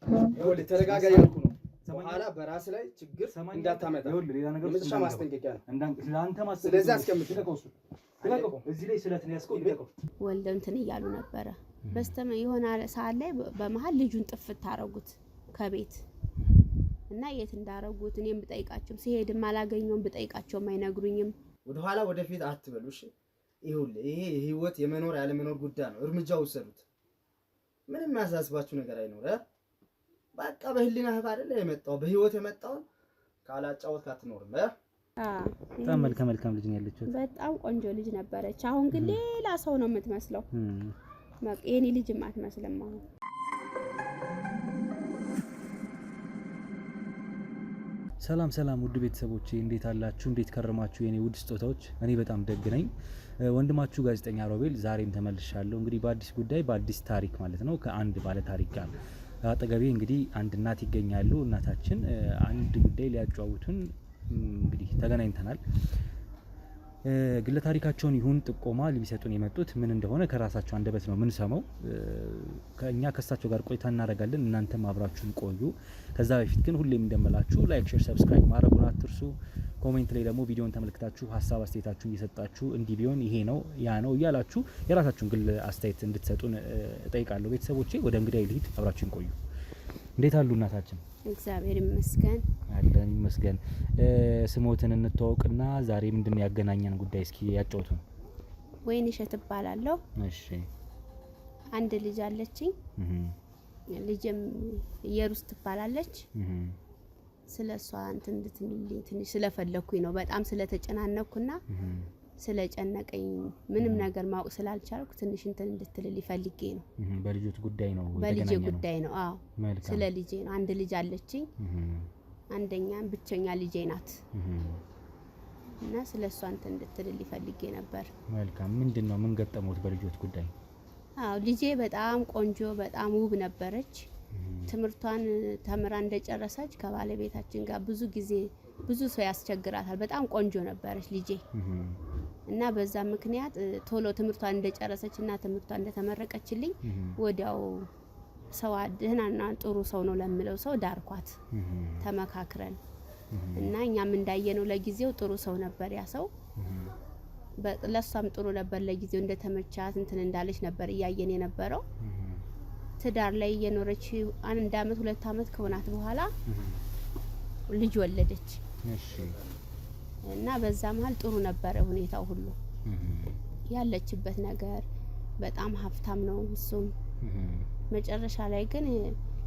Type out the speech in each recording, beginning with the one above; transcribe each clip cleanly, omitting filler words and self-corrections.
ይኸውልህ ተረጋጋ ያልኩህ ነው። በኋላ በራስ ላይ ችግር እንዳታመጣ። ይኸውልህ ሌላ ነገር ውስጥ ማስጠንቀቂያ ነው። ለአንተ ማስጠንቀቂያ። ስለዚህ አስቀምጥልህ ልቀቀው። እዚህ ላይ ስለት ነው ያስቀው። ልቀቀው። ወልደው እንትን እያሉ ነበረ። በስተመ የሆነ ሰዓት ላይ በመሃል ልጁን ጥፍት ታረጉት ከቤት እና የት እንዳረጉት እኔም ብጠይቃቸው ሲሄድም አላገኘውም፣ ብጠይቃቸውም አይነግሩኝም። ወደ ኋላ ወደፊት አትበሉ እሺ። ይኸውልህ ይሄ ህይወት የመኖር ያለ መኖር ጉዳይ ነው። እርምጃ ውሰዱት። ምንም የሚያሳስባችሁ ነገር አይኖር። በቃ በህሊናህ አይደለ የመጣው በህይወት የመጣው ካላጫወት አትኖርም። በጣም መልካም ልጅ ነው ያለችው። በጣም ቆንጆ ልጅ ነበረች። አሁን ግን ሌላ ሰው ነው የምትመስለው። የኔ ልጅም አትመስልም አሁን። ሰላም ውድ ቤተሰቦቼ እንዴት አላችሁ? እንዴት ከረማችሁ? የኔ ውድ ስጦታዎች፣ እኔ በጣም ደግ ነኝ። ወንድማችሁ ጋዜጠኛ ሮቤል ዛሬም ተመልሻለሁ። እንግዲህ በአዲስ ጉዳይ በአዲስ ታሪክ ማለት ነው ከአንድ ባለ ታሪክ ጋር አጠገቤ እንግዲህ አንድ እናት ይገኛሉ። እናታችን አንድ ጉዳይ ሊያጫውቱን እንግዲህ ተገናኝተናል። ግለ ታሪካቸውን ይሁን ጥቆማ ሊሰጡን የመጡት ምን እንደሆነ ከራሳቸው አንደበት ነው ምን ሰማው። ከኛ ከሳቸው ጋር ቆይታ እናደርጋለን። እናንተም አብራችሁን ቆዩ። ከዛ በፊት ግን ሁሌም እንደምላችሁ ላይክ፣ ሼር፣ ሰብስክራይብ ማድረጉን አትርሱ። ኮሜንት ላይ ደግሞ ቪዲዮን ተመልክታችሁ ሀሳብ አስተያየታችሁን እየሰጣችሁ እንዲህ ቢሆን ይሄ ነው ያ ነው እያላችሁ የራሳችሁን ግል አስተያየት እንድትሰጡን እጠይቃለሁ። ቤተሰቦቼ ወደ እንግዳይ ልሂድ፣ አብራችሁን ቆዩ። እንዴት አሉ እናታችን? እግዚአብሔር ይመስገን አለን ይመስገን። ስሞትን እንተዋወቅና ዛሬ ምንድነው ያገናኘን ጉዳይ እስኪ ያጫውቱን። ወይንሸት እባላለሁ። እሺ። አንድ ልጅ አለችኝ። ልጅም ኢየሩስ ትባላለች። ስለሷ እንትን እንድትልልኝ ትንሽ ስለፈለኩኝ ነው። በጣም ስለተጨናነኩና ስለጨነቀኝ ምንም ነገር ማወቅ ስላልቻልኩ ትንሽ እንትን እንድትልልኝ ፈልጌ ነው። በልጆት ጉዳይ ነው በልጄ ጉዳይ ነው። አዎ ስለ ልጄ ነው። አንድ ልጅ አለችኝ። አንደኛ ብቸኛ ልጄ ናት። እና ስለሷ እንትን እንድትልልኝ ፈልጌ ነበር። መልካም። ምንድነው ምን ገጠመውት በልጆት ጉዳይ? አዎ ልጄ በጣም ቆንጆ በጣም ውብ ነበረች። ትምህርቷን ተምራ እንደጨረሰች ከባለቤታችን ጋር ብዙ ሰው ያስቸግራታል። በጣም ቆንጆ ነበረች ልጄ እና በዛ ምክንያት ቶሎ ትምህርቷን እንደጨረሰች እና ትምህርቷን እንደተመረቀችልኝ ወዲያው ሰው ደህናና ጥሩ ሰው ነው ለምለው ሰው ዳርኳት ተመካክረን እና እኛም እንዳየነው ለጊዜው ጥሩ ሰው ነበር ያ ሰው። ለሷም ጥሩ ነበር ለጊዜው እንደተመቻት እንትን እንዳለች ነበር እያየን የነበረው። ትዳር ላይ እየኖረች 1 አመት 2 አመት ከሆናት በኋላ ልጅ ወለደች። እሺ። እና በዛ መሃል ጥሩ ነበር ሁኔታው ሁሉ ያለችበት ነገር በጣም ሀብታም ነው እሱም። መጨረሻ ላይ ግን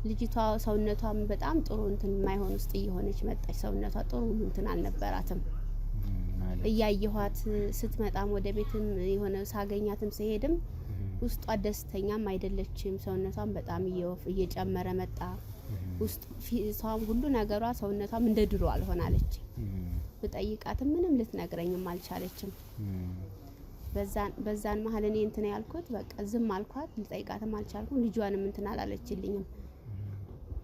ልጅቷ ሰውነቷም በጣም ጥሩ እንትን የማይሆን ውስጥ እየሆነች መጣች። ሰውነቷ ጥሩ እንትን አልነበራትም። እያየኋት ስትመጣም ወደ ቤትም የሆነ ሳገኛትም ሲሄድም ውስጧ ደስተኛም አይደለችም። ሰውነቷም በጣም እየጨመረ መጣ። ውስጥ ፊቷም ሁሉ ነገሯ ሰውነቷም እንደ ድሮ አልሆናለች። ብጠይቃትም ምንም ልትነግረኝም አልቻለችም። በዛን መሀል እኔ እንትን ያልኩት በቃ ዝም አልኳት። ልጠይቃትም አልቻልኩም። ልጇንም እንትን አላለችልኝም።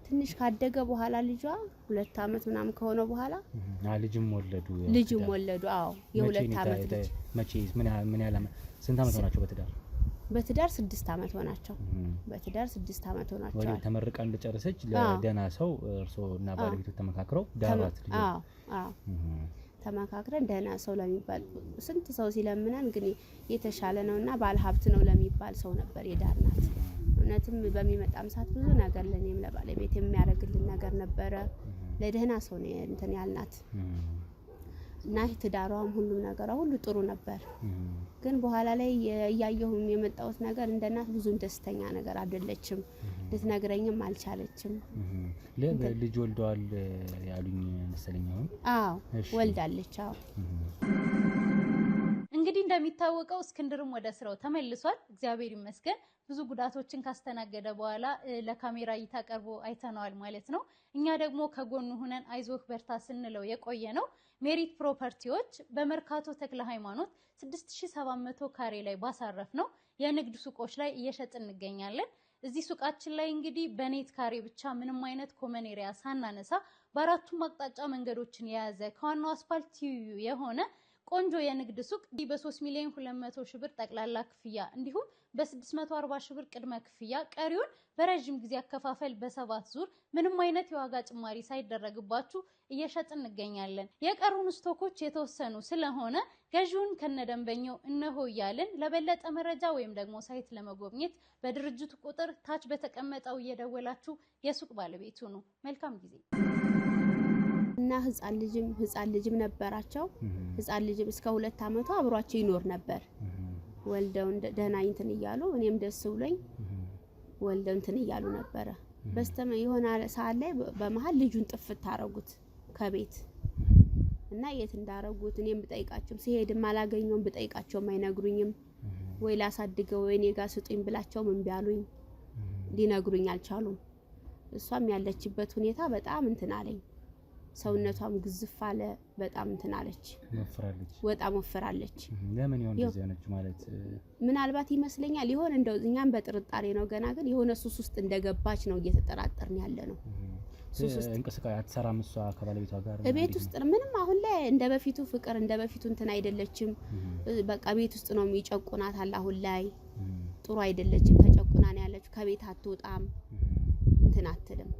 ትንሽ ካደገ በኋላ ልጇ 2 አመት ምናምን ከሆነ በኋላ ልጅም ወለዱ። አዎ የ2 አመት ልጅ። መቼ ምን ያለ ስንት አመት ሆናቸው በትዳር? በትዳር 6 አመት ሆናቸው። በትዳር 6 አመት ሆናቸው። ወደ ተመርቃ እንደጨረሰች ለደና ሰው እርሶና ባለቤቱ ተመካክረው ዳራት ልጅ። አዎ ተመካክረን ደና ሰው ለሚባል ስንት ሰው ሲለምናን ግን የተሻለ ነውና ባለ ሀብት ነው ለሚባል ሰው ነበር የዳርናት። እውነትም በሚመጣም ሰዓት ብዙ ነገር ለኔም ለባለቤት የሚያደርግልን ነገር ነበረ። ለደህና ሰው ነው እንትን ያልናት እና ትዳሯም ሁሉም ነገሯ ሁሉ ጥሩ ነበር። ግን በኋላ ላይ ያያየሁም የመጣሁት ነገር እንደናት ብዙ ደስተኛ ነገር አይደለችም። ልትነግረኝም አልቻለችም። ልጅ ወልደዋል ያሉኝ መሰለኝ አሁን? አዎ ወልዳለች። አዎ እንግዲህ እንደሚታወቀው እስክንድርም ወደ ስራው ተመልሷል። እግዚአብሔር ይመስገን። ብዙ ጉዳቶችን ካስተናገደ በኋላ ለካሜራ እይታ ቀርቦ አይተነዋል ማለት ነው። እኛ ደግሞ ከጎኑ ሆነን አይዞህ በርታ ስንለው የቆየ ነው። ሜሪት ፕሮፐርቲዎች በመርካቶ ተክለ ሃይማኖት 6700 ካሬ ላይ ባሳረፍ ነው የንግድ ሱቆች ላይ እየሸጥን እንገኛለን። እዚህ ሱቃችን ላይ እንግዲህ በኔት ካሬ ብቻ ምንም አይነት ኮመን ኤሪያ ሳናነሳ በአራቱም አቅጣጫ መንገዶችን የያዘ ከዋናው አስፋልት የሆነ ቆንጆ የንግድ ሱቅ በ3,200,000 ብር ጠቅላላ ክፍያ እንዲሁም በ640 ሺህ ብር ቅድመ ክፍያ ቀሪውን በረጅም ጊዜ አከፋፈል በ7 ዙር ምንም አይነት የዋጋ ጭማሪ ሳይደረግባችሁ እየሸጥን እንገኛለን። የቀሩን ስቶኮች የተወሰኑ ስለሆነ ገዢውን ከነደንበኛው እነሆ እያልን ለበለጠ መረጃ ወይም ደግሞ ሳይት ለመጎብኘት በድርጅቱ ቁጥር ታች በተቀመጠው እየደወላችሁ የሱቅ ባለቤት ሁኑ። መልካም ጊዜ። እና ህፃን ልጅም ነበራቸው። ህፃን ልጅም እስከ 2 አመቱ አብሯቸው ይኖር ነበር። ወልደው ደህና እንትን እያሉ እኔም ደስ ብሎኝ ወልደው እንትን እያሉ ነበረ። በስተመ የሆነ ሰዓት ላይ በመሃል ልጁን ጥፍት ታረጉት ከቤት እና የት እንዳረጉት እኔም ብጠይቃቸው ሲሄድም አላገኘውም፣ ብጠይቃቸውም አይነግሩኝም። ወይ ላሳድገው ወይ እኔ ጋር ስጡኝ ብላቸውም እምቢ አሉኝ፣ ሊነግሩኝ አልቻሉም። እሷም ያለችበት ሁኔታ በጣም እንትን አለኝ። ሰውነቷም ግዝፍ አለ፣ በጣም እንትን አለች፣ በጣም ወፍራለች። ለምን ይሆን እንደዚህ ሆነች ማለት ምናልባት ይመስለኛል ይሆን እንደው እኛም በጥርጣሬ ነው ገና፣ ግን የሆነ ሱስ ውስጥ እንደገባች ነው እየተጠራጠርን ያለ ነው። ሱስ ውስጥ እንቅስቃሴ አትሰራም እሷ ከባለቤቷ ጋር ቤት ውስጥ ምንም አሁን ላይ እንደበፊቱ ፍቅር እንደበፊቱ እንትን አይደለችም። በቃ ቤት ውስጥ ነው የሚጨቁናታል። አሁን ላይ ጥሩ አይደለችም፣ ተጨቁና ነው ያለችው። ከቤት አትወጣም፣ እንትን አትልም።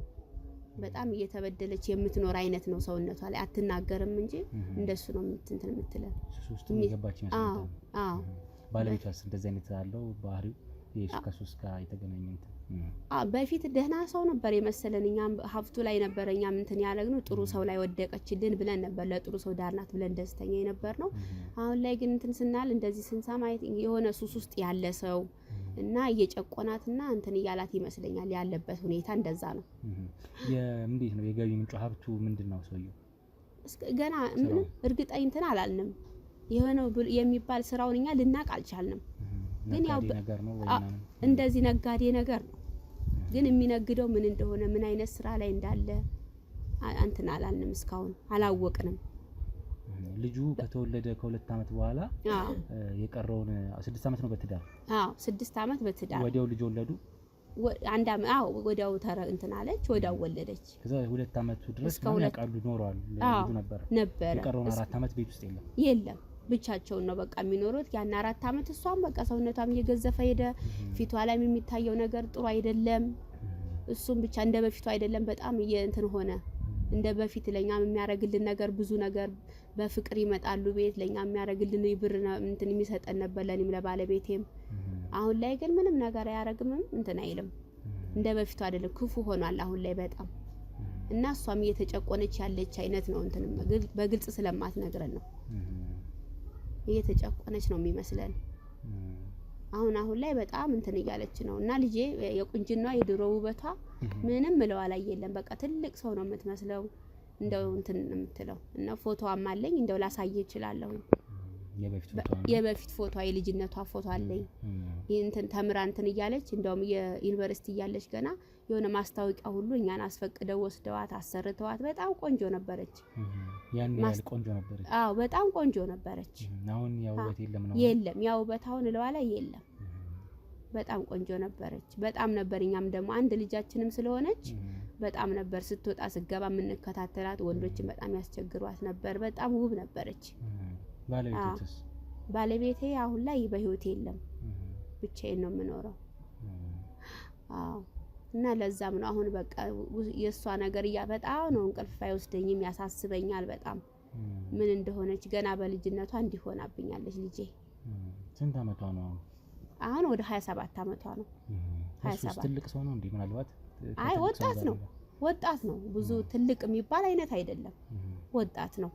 በጣም እየተበደለች የምትኖር አይነት ነው። ሰውነቷ ላይ አትናገርም እንጂ እንደሱ ነው እንትን የምትለው። ሱስ ውስጥ የሚገባች ይመስላል። አዎ ባለቤቷስ እንደዚህ አይነት አለው ባህሪው ከሱስ ጋር የተገናኘ እንትን በፊት ደህና ሰው ነበር የመሰለን። እኛም ሀብቱ ላይ ነበር እኛም እንትን ያለግነው ጥሩ ሰው ላይ ወደቀችልን ብለን ነበር፣ ለጥሩ ሰው ዳርናት ብለን ደስተኛ የነበር ነው። አሁን ላይ ግን እንትን ስናል እንደዚህ ስንሰማ የሆነ ሱስ ውስጥ ያለ ሰው እና እየጨቆናትና እንትን እያላት ይመስለኛል። ያለበት ሁኔታ እንደዛ ነው። እንዴት ነው የገቢ ምንጩ ሀብቱ ምንድነው? ሰውየው ገና ምን እርግጠኛ እንትን አላልንም። የሆነው የሚባል ስራውን እኛ ልናቅ አልቻልንም። ግን ያው ነገር ነው እንደዚህ ነጋዴ ነገር ነው። ግን የሚነግደው ምን እንደሆነ ምን አይነት ስራ ላይ እንዳለ እንትን አላልንም፣ እስካሁን አላወቅንም። ልጁ ከተወለደ ከ2 አመት በኋላ የቀረውን 6 አመት ነው በትዳር 6 አመት በትዳር ወዲያው ልጅ ወለዱ። አንድ አመት ወዲያው እንትን አለች፣ ወዲያው ወለደች። ከዛ 2 አመት ድረስ ነው ያቃሉ ኖሯል። ልጁ ነበር የቀረውን 4 አመት ቤት ውስጥ የለም ብቻቸውን ነው በቃ የሚኖሩት። ያን 4 አመት እሷም በቃ ሰውነቷም እየገዘፈ ሄደ። ፊቷ ላይ የሚታየው ነገር ጥሩ አይደለም። እሱም ብቻ እንደ በፊቱ አይደለም፣ በጣም እንትን ሆነ። እንደ በፊት ለኛም የሚያረግልን ነገር ብዙ ነገር በፍቅር ይመጣሉ ቤት ለኛ የሚያረግልን ብር እንትን የሚሰጠን ነበር ለኔም ለባለቤቴም። አሁን ላይ ግን ምንም ነገር አያረግም፣ እንትን አይልም። እንደ በፊቱ አይደለም፣ ክፉ ሆኗል አሁን ላይ በጣም። እና እሷም እየተጨቆነች ያለች አይነት ነው። እንትን በግልጽ ስለማትነግረን ነው እየተጨቆነች ነው የሚመስለን። አሁን ላይ በጣም እንትን እያለች ነው። እና ልጄ የቁንጅናዋ የድሮ ውበቷ ምንም ምለው ላይ የለም። በቃ ትልቅ ሰው ነው የምትመስለው። እንደው እንትን የምትለው እና ፎቶዋም አለኝ፣ እንደው ላሳየ እችላለሁ። የበፊት ፎቶ የልጅነቷ ፎቶ አለኝ። እንትን ተምራ እንትን እያለች እንደውም የዩኒቨርሲቲ እያለች ገና የሆነ ማስታወቂያ ሁሉ እኛን አስፈቅደው ወስደዋት አሰርተዋት በጣም ቆንጆ ነበረች። ያን ቆንጆ ነበረች። አዎ በጣም ቆንጆ ነበረች። አሁን ያው ውበት የለም፣ ያው ውበት አሁን ለዋላ የለም። በጣም ቆንጆ ነበረች። በጣም ነበር። እኛም ደግሞ አንድ ልጃችንም ስለሆነች በጣም ነበር ስትወጣ ስገባ የምንከታተላት። ወንዶችን በጣም ያስቸግሯት ነበር። በጣም ውብ ነበረች። ባለቤቴ አሁን ላይ በህይወት የለም፣ ብቻዬን ነው የምኖረው። አዎ እና ለዛም ነው አሁን በቃ የሷ ነገር በጣም ነው እንቅልፍ አይወስደኝም፣ ያሳስበኛል በጣም ምን እንደሆነች። ገና በልጅነቷ እንዲሆናብኛለች ልጄ። ስንት አመቷ ነው አሁን? ወደ 27 አመቷ ነው። 27 ትልቅ ሰው ነው እንዴ? ምናልባት አይ ወጣት ነው። ብዙ ትልቅ የሚባል አይነት አይደለም፣ ወጣት ነው።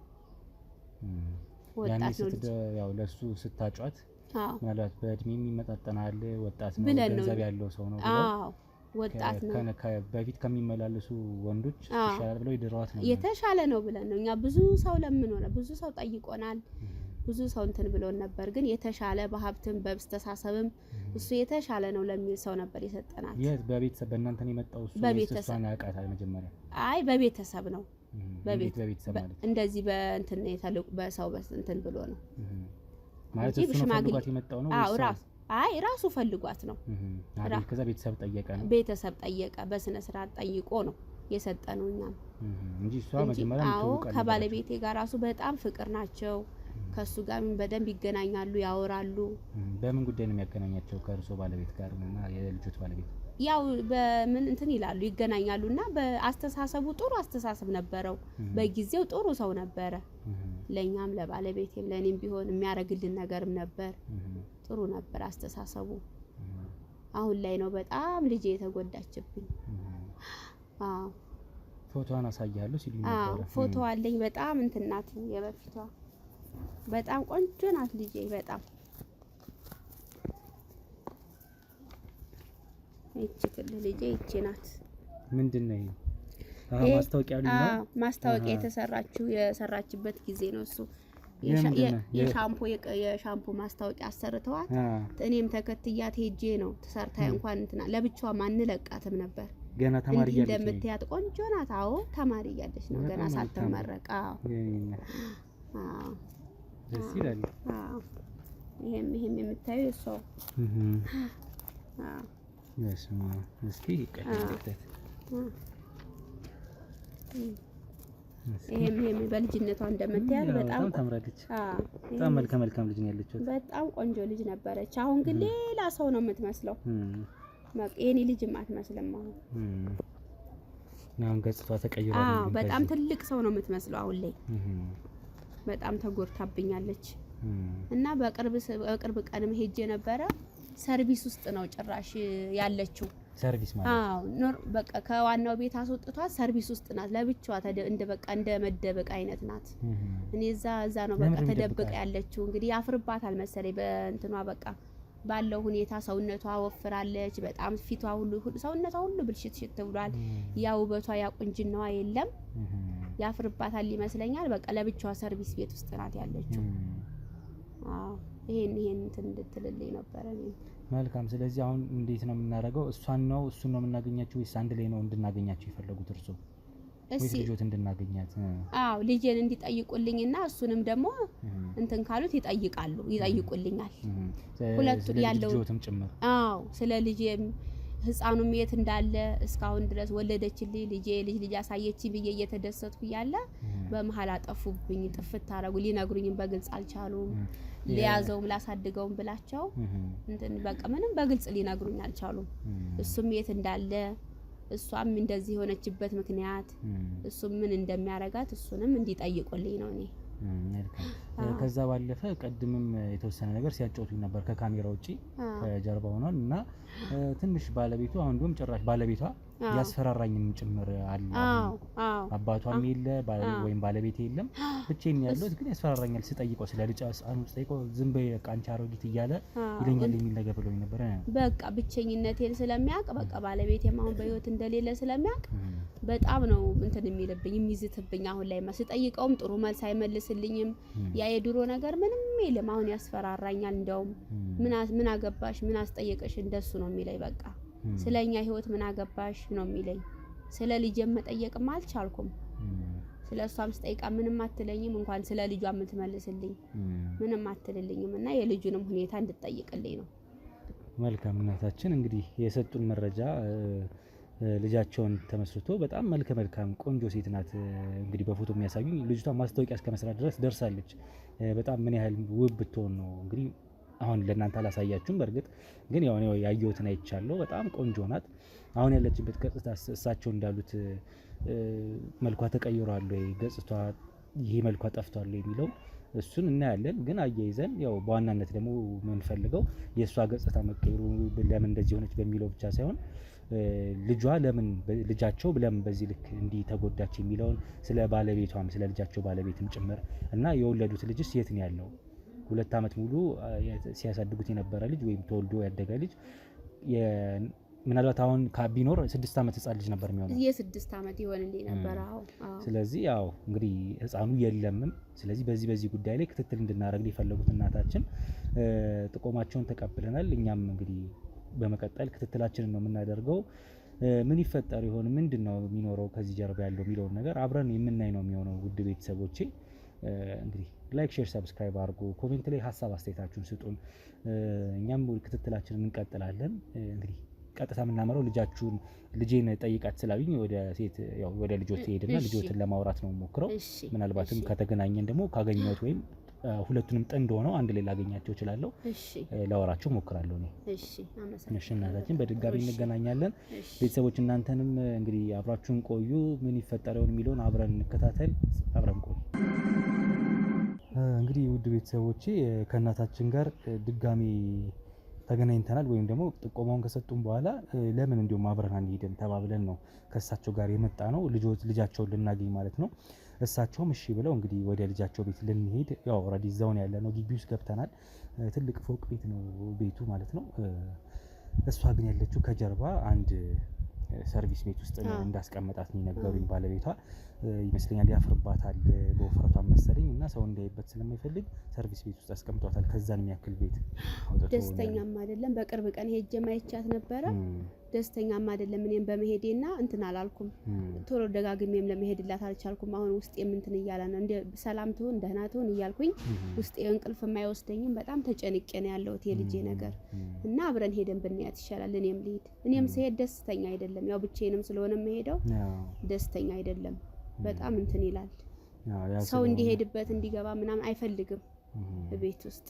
ወጣት ነው ያው ለሱ ስታጫት ምናልባት በእድሜ የሚመጣጠናል ወጣት ነው፣ ገንዘብ ያለው ሰው ነው። አዎ ወጣት ነው። በፊት ከሚመላለሱ ወንዶች ይሻላል ብለው ይድሯት ነው። የተሻለ ነው ብለን ነው እኛ ብዙ ሰው ለምንሆነ ብዙ ሰው ጠይቆናል፣ ብዙ ሰው እንትን ብሎን ነበር። ግን የተሻለ በሀብትም በስተሳሰብም እሱ የተሻለ ነው ለሚል ሰው ነበር የሰጠናት። በቤተሰብ በእናንተ ነው የመጣው እሱ? በቤተሰብ ያውቃታል መጀመሪያ? አይ በቤተሰብ ነው። በቤተሰብ ማለት እንደዚህ በእንትን የተልቁ በሰው እንትን ብሎ ነው ማለት እሱ ነው ፈልጓት የመጣው ነው? አዎ ራሱ ፈልጓት ነው። ከዛ ቤተሰብ ጠየቀ ነው? ቤተሰብ ጠየቀ፣ በስነ ስርዓት ጠይቆ ነው የሰጠነው እኛም እንጂ እሷ መጀመሪያ ከባለቤቴ ጋር ራሱ በጣም ፍቅር ናቸው። ከሱ ጋር በደንብ ይገናኛሉ፣ ያወራሉ። በምን ጉዳይ ነው የሚያገናኛቸው ከእርሶ ባለቤት ጋር እና የልጆት ባለቤት? ያው በምን እንትን ይላሉ ይገናኛሉና በአስተሳሰቡ ጥሩ አስተሳሰብ ነበረው። በጊዜው ጥሩ ሰው ነበረ። ለኛም ለባለቤቴም ለኔም ቢሆን የሚያረግልን ነገርም ነበር። ጥሩ ነበር አስተሳሰቡ። አሁን ላይ ነው በጣም ልጄ የተጎዳችብኝ። አዎ ፎቶዋን አሳያለሁ ሲሉኝ ነበር። ፎቶ አለኝ። በጣም እንትን ናት የበፊቷ። በጣም ቆንጆ ናት ልጄ በጣም። እቺ ትልቅ ልጄ እቺ ናት። ምንድነው ይሄ? ማስታወቂያ ነው? ማስታወቂያ የሰራችበት ጊዜ ነው እሱ። የሻምፖ ማስታወቂያ አሰርተዋት እኔም ተከትያት ሄጄ ነው ተሰርታ እንኳን እንትና ለብቻዋ ማንለቃትም ነበር። ገና ተማሪ እያለች እንደምትያት ቆንጆ ናት። አዎ ተማሪ እያለች ነው ገና ሳትመረቅ። አዎ ደስ ይላል። አዎ ይሄም የምታዩ እሷ ነስማ እስኪ ቀጥታ ይሄም በልጅነቷ እንደምትያት በጣም ታምራለች። በጣም መልካም ልጅ ነው ያለችው። በጣም ቆንጆ ልጅ ነበረች። አሁን ግን ሌላ ሰው ነው የምትመስለው። የኔ ልጅም አትመስልም አሁን ገጽቷ ተቀይሯል። በጣም ትልቅ ሰው ነው የምትመስለው አሁን ላይ። በጣም ተጎድታብኛለች እና በቅርብ ቀንም ሄጄ ነበረ። ሰርቪስ ውስጥ ነው ጭራሽ ያለችው። ሰርቪስ ማለት? አዎ በቃ ከዋናው ቤት አስወጥቷት ሰርቪስ ውስጥ ናት። ለብቻዋ እንደ መደበቅ አይነት ናት። እኔ እዛ ነው በቃ ተደብቃ ያለችው። እንግዲህ ያፍርባታል መሰለኝ በእንትኗ በቃ ባለው ሁኔታ። ሰውነቷ ወፍራለች በጣም። ፊቷ ሁሉ ሰውነቷ ሁሉ ብልሽት ብሏል። ያ ውበቷ ያ ቁንጅናዋ የለም። ያፍርባታል ይመስለኛል። በቃ ለብቻዋ ሰርቪስ ቤት ውስጥ ናት ያለችው። አዎ ይሄን እንትን እንድትልልኝ ነበር እኔ። መልካም። ስለዚህ አሁን እንዴት ነው የምናደርገው? እሱን ነው የምናገኛቸው ወይስ አንድ ላይ ነው እንድናገኛቸው የፈለጉት እርሶ? ወይስ ልጆት እንድናገኛት? አዎ ልጄን እንዲጠይቁልኝና እሱንም ደግሞ እንትን ካሉት ይጠይቁልኛል። ሁለቱ ያለው ልጆትም ጭምር። አዎ ስለ ልጄም ህፃኑም የት እንዳለ እስካሁን ድረስ ወለደችልኝ ልጅ አሳየችኝ ብዬ እየተደሰትኩ እያለ በመሀል አጠፉብኝ። ጥፍት ታረጉ። ሊነግሩኝም በግልጽ አልቻሉም። ሊያዘውም ላሳድገውም ብላቸው እንትን በቃ ምንም በግልጽ ሊነግሩኝ አልቻሉም። እሱም የት እንዳለ እሷም እንደዚህ የሆነችበት ምክንያት እሱም ምን እንደሚያረጋት እሱንም እንዲጠይቁልኝ ነው እኔ። ከዛ ባለፈ ቀድምም የተወሰነ ነገር ሲያጫውቱኝ ነበር ከካሜራ ውጪ ከጀርባ ሆኗል እና ትንሽ ባለቤቱ አሁን እንደውም ጭራሽ ባለቤቷ ያስፈራራኝም ጭምር አለ። አባቷም የለ ወይም ባለቤቴ የለም ብቻዬን ያለሁት ግን ያስፈራራኛል ስጠይቀው ስለ ልጅ አሁን ስጠይቀው ዝም በይ በቃ አንቺ አሮጊት እያለ ይለኛል የሚል ነገር ብሎኝ ነበር። በቃ ብቸኝነቴን ስለሚያውቅ በቃ ባለቤቴም አሁን በህይወት እንደሌለ ስለሚያውቅ በጣም ነው እንትን የሚልብኝ የሚዝትብኝ። አሁን ላይ ስጠይቀውም ጥሩ መልስ አይመልስልኝም። ያ የድሮ ነገር ምንም የለም። አሁን ያስፈራራኛል። እንደውም ምን አገባሽ ምን አስጠየቀሽ እንደሱ ነው የሚለኝ። በቃ ስለኛ ህይወት ምን አገባሽ ነው የሚለኝ። ስለ ልጄም መጠየቅም አልቻልኩም። ስለሷም ስጠይቃ ምንም አትለኝም። እንኳን ስለ ልጇ የምትመልስልኝ ምንም አትልልኝም እና የልጁንም ሁኔታ እንድትጠይቅልኝ ነው። መልካም እናታችን እንግዲህ የሰጡን መረጃ ልጃቸውን ተመስርቶ በጣም መልካም ቆንጆ ሴት ናት። እንግዲህ በፎቶ የሚያሳዩኝ ልጅቷ ማስታወቂያ እስከመስራት ድረስ ደርሳለች። በጣም ምን ያህል ውብ ብትሆን ነው እንግዲህ አሁን ለእናንተ አላሳያችሁም። በእርግጥ ግን ያው ያየሁትን አይቻለሁ። በጣም ቆንጆ ናት። አሁን ያለችበት ገጽታ እሳቸው እንዳሉት መልኳ ተቀይሯል ወይ ገጽቷ ይሄ መልኳ ጠፍቷል የሚለው እሱን እናያለን። ግን አያይዘን ያው በዋናነት ደግሞ የምንፈልገው የእሷ ገጽታ መቀየሩ ለምን እንደዚህ ሆነች በሚለው ብቻ ሳይሆን ልጃቸው ለምን በዚህ ልክ እንዲህ ተጎዳች የሚለውን ስለ ባለቤቷም ስለ ልጃቸው ባለቤትም ጭምር እና የወለዱት ልጅስ የት ነው ያለው? 2 ዓመት ሙሉ ሲያሳድጉት የነበረ ልጅ ወይም ተወልዶ ያደገ ልጅ ምናልባት አሁን ቢኖር 6 ዓመት ህፃን ልጅ ነበር የሚሆነው። የ6 ዓመት ይሆንልኝ ነበር። አዎ ስለዚህ ያው እንግዲህ ህፃኑ የለምም። ስለዚህ በዚህ ጉዳይ ላይ ክትትል እንድናደርግ የፈለጉት እናታችን ጥቆማቸውን ተቀብለናል። እኛም እንግዲህ በመቀጠል ክትትላችንን ነው የምናደርገው። ምን ይፈጠር ይሆን ምንድነው የሚኖረው ከዚህ ጀርባ ያለው የሚለውን ነገር አብረን የምናይ ነው የሚሆነው። ውድ ቤተሰቦቼ እንግዲህ ላይክ፣ ሼር፣ ሰብስክራይብ አድርጉ። ኮሜንት ላይ ሀሳብ አስተያየታችሁን ስጡን። እኛም እንቀጥላለን። እንግዲህ ቀጥታ የምናመራው ልጄን ጠይቃት ስላሉኝ ወደ ልጆት ሄድና ልጆትን ለማውራት ነው ሞክረው። ምናልባትም ከተገናኘን ደግሞ ካገኘሁት ወይም ሁለቱንም ጥንድ ሆነው አንድ ላይ ላገኛቸው እችላለሁ። እሺ ላወራቸው ሞክራለሁ ነው። እሺ አመሰግናለሁ። እሺ እናታችን በድጋሚ እንገናኛለን። ቤተሰቦች እናንተንም እንግዲህ አብራችሁን ቆዩ። ምን ይፈጠራል የሚለውን አብረን እንከታተል። አብረን ቆዩ። እንግዲህ ውድ ቤተሰቦቼ ከእናታችን ጋር ድጋሚ ተገናኝተናል። ወይም ደግሞ ጥቆማውን ከሰጡን በኋላ ለምን እንዲሁም አብረን አንሄድም ተባብለን ነው ከእሳቸው ጋር የመጣ ነው። ልጃቸውን ልናገኝ ማለት ነው። እሳቸውም እሺ ብለው እንግዲህ ወደ ልጃቸው ቤት ልንሄድ ያው ኦልሬዲ እዛው ነው ያለነው። ግቢ ውስጥ ገብተናል። ትልቅ ፎቅ ቤት ነው ቤቱ ማለት ነው። እሷ ግን ያለችው ከጀርባ አንድ ሰርቪስ ቤት ውስጥ እንዳስቀመጣት ነው ነገሩኝ ባለቤቷ። ይመስለኛል ያፍርባታል በወፍረቷ መሰለኝ እና ሰው እንዳይበት ስለማይፈልግ ሰርቪስ ቤት ውስጥ አስቀምጧታል። ከዛን የሚያክል ቤት ደስተኛም አይደለም። በቅርብ ቀን ሄጄ ማይቻት ነበረ። ደስተኛም አይደለም። እኔም በመሄዴና እንትን አላልኩም። ቶሎ ደጋግሜም ለመሄድላት አልቻልኩም። አሁን ውስጥ እንትን እያለ ነው። እንደ ሰላም ትሁን ደህና ትሁን እያልኩኝ ውስጥ እንቅልፍ የማይወስደኝም በጣም ተጨንቄ ነው ያለሁት የልጄ ነገር እና አብረን ሄደን ብንያት ይሻላል። እኔም ልሂድ። እኔም ስሄድ ደስተኛ አይደለም። ያው ብቻዬንም ስለሆነ የምሄደው ደስተኛ አይደለም። በጣም እንትን ይላል። ሰው እንዲሄድበት እንዲገባ ምናምን አይፈልግም ቤት ውስጥ።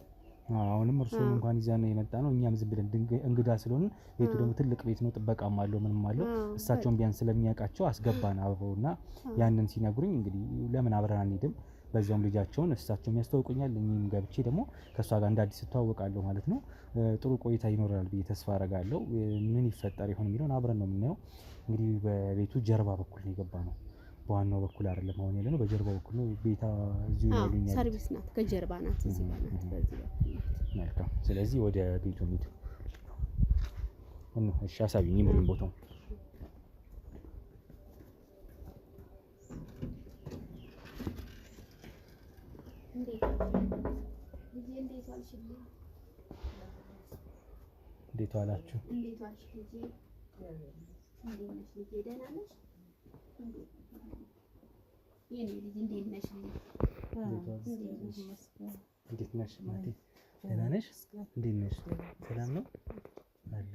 አሁንም እርሱም እንኳን ይዛን የመጣ ነው። እኛም ዝም ብለን እንግዳ ስለሆነ ቤቱ ደግሞ ትልቅ ቤት ነው። ጥበቃም አለው ምንም አለው። እሳቸውን ቢያንስ ስለሚያውቃቸው አስገባን አብረውና ያንን ሲነግሩኝ እንግዲህ ለምን አብረን አንሄድም፣ በዛውም ልጃቸውን እሳቸውም ያስተዋውቁኛል፣ እኔም ገብቼ ደግሞ ከእሷ ጋር እንደ አዲስ እተዋወቃለሁ ማለት ነው። ጥሩ ቆይታ ይኖራል ብዬ ተስፋ አደርጋለሁ። ምን ይፈጠር ይሆን የሚለውን አብረን ነው የምናየው። እንግዲህ በቤቱ ጀርባ በኩል ነው የገባ ነው። በዋናው በኩል አይደለም አሁን ያለ ነው። በጀርባ በኩል ነው። ቤታ እዚሁ ያሉኛል። ሰርቪስ ናት። ከጀርባ ናት። እዚህ ጋር ናት። በዚህ በኩል። መልካም። ስለዚህ ወደ ቤቱ እንሂድ። እሺ አሳቢኝ ይምሩኝ ቦታው። እንዴት ዋላችሁ? እንዴት ዋልሽ ልጄ? እንዴት ነሽ ልጄ? ደህና ነሽ? የኔ ልጅ እንዴት ነሽ? እንዴት ነሽ ማቴ? ደህና ነሽ? እንዴት ነሽ? ሰላም ነው አለ።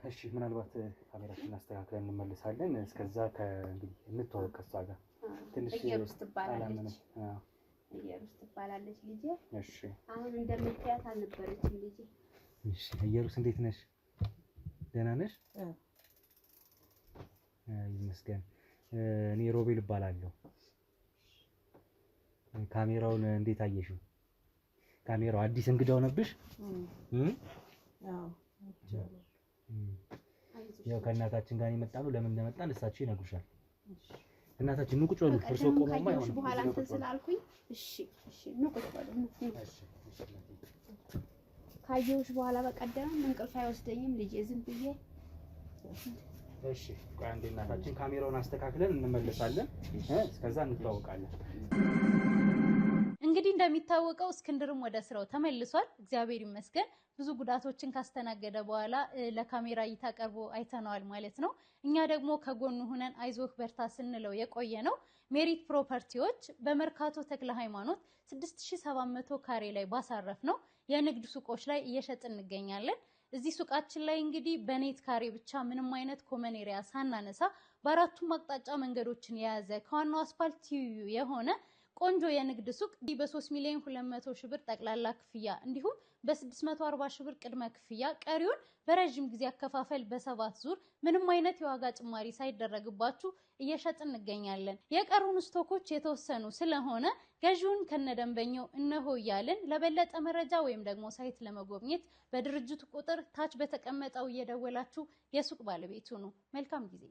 እሺ ምናልባት ካሜራችንን አስተካክለን እንመለሳለን። እስከዛ እንግዲህ እንተዋወቅ ከእሷ ጋር ትንሽ እየሩስ ትባላለች። እየሩስ ትባላለች ልጄ። እሺ አሁን እንደምታያት አልነበረችም ልጄ። እሺ እየሩስ እንዴት ነሽ? ደህና ነሽ? ይመስገን። እኔ ሮቤል እባላለሁ። ካሜራውን እንዴት አየሽው? ካሜራው አዲስ እንግዳ ሆነብሽ? ያው ከእናታችን ጋር የመጣነው ለምን እንደመጣን እሳቸው ይነግሩሻል። እናታችን ኑ ቁጭ በሉ። እርሶ ቆመውማ አይሆንም። በኋላ እንትን ስላልኩኝ እሺ ኑ ቁጭ በሉ። ካየሁሽ በኋላ በቀደም እንቅልፍ አይወስደኝም ልጄ ዝም ብዬ። እሺ ቆይ አንዴ እናታችን ካሜራውን አስተካክለን እንመለሳለን። እስከዛ እንተዋወቃለን። እንግዲህ እንደሚታወቀው እስክንድርም ወደ ስራው ተመልሷል። እግዚአብሔር ይመስገን። ብዙ ጉዳቶችን ካስተናገደ በኋላ ለካሜራ እይታ ቀርቦ አይተነዋል ማለት ነው። እኛ ደግሞ ከጎኑ ሆነን አይዞህ በርታ ስንለው የቆየ ነው። ሜሪት ፕሮፐርቲዎች በመርካቶ ተክለ ሃይማኖት 6700 ካሬ ላይ ባሳረፍ ነው የንግድ ሱቆች ላይ እየሸጥን እንገኛለን። እዚህ ሱቃችን ላይ እንግዲህ በኔት ካሬ ብቻ ምንም አይነት ኮመን ኤሪያ ሳናነሳ በአራቱም አቅጣጫ መንገዶችን የያዘ ከዋናው አስፋልት ትይዩ የሆነ ቆንጆ የንግድ ሱቅ በ3,200,000 ብር ጠቅላላ ክፍያ እንዲሁም በ640 ሺህ ብር ቅድመ ክፍያ ቀሪውን በረጅም ጊዜ አከፋፈል በ7 ዙር ምንም አይነት የዋጋ ጭማሪ ሳይደረግባችሁ እየሸጥን እንገኛለን። የቀሩን ስቶኮች የተወሰኑ ስለሆነ ገዢውን ከነደንበኛው እነሆ እያልን ለበለጠ መረጃ ወይም ደግሞ ሳይት ለመጎብኘት በድርጅቱ ቁጥር ታች በተቀመጠው እየደወላችሁ የሱቅ ባለቤቱ ነው። መልካም ጊዜ።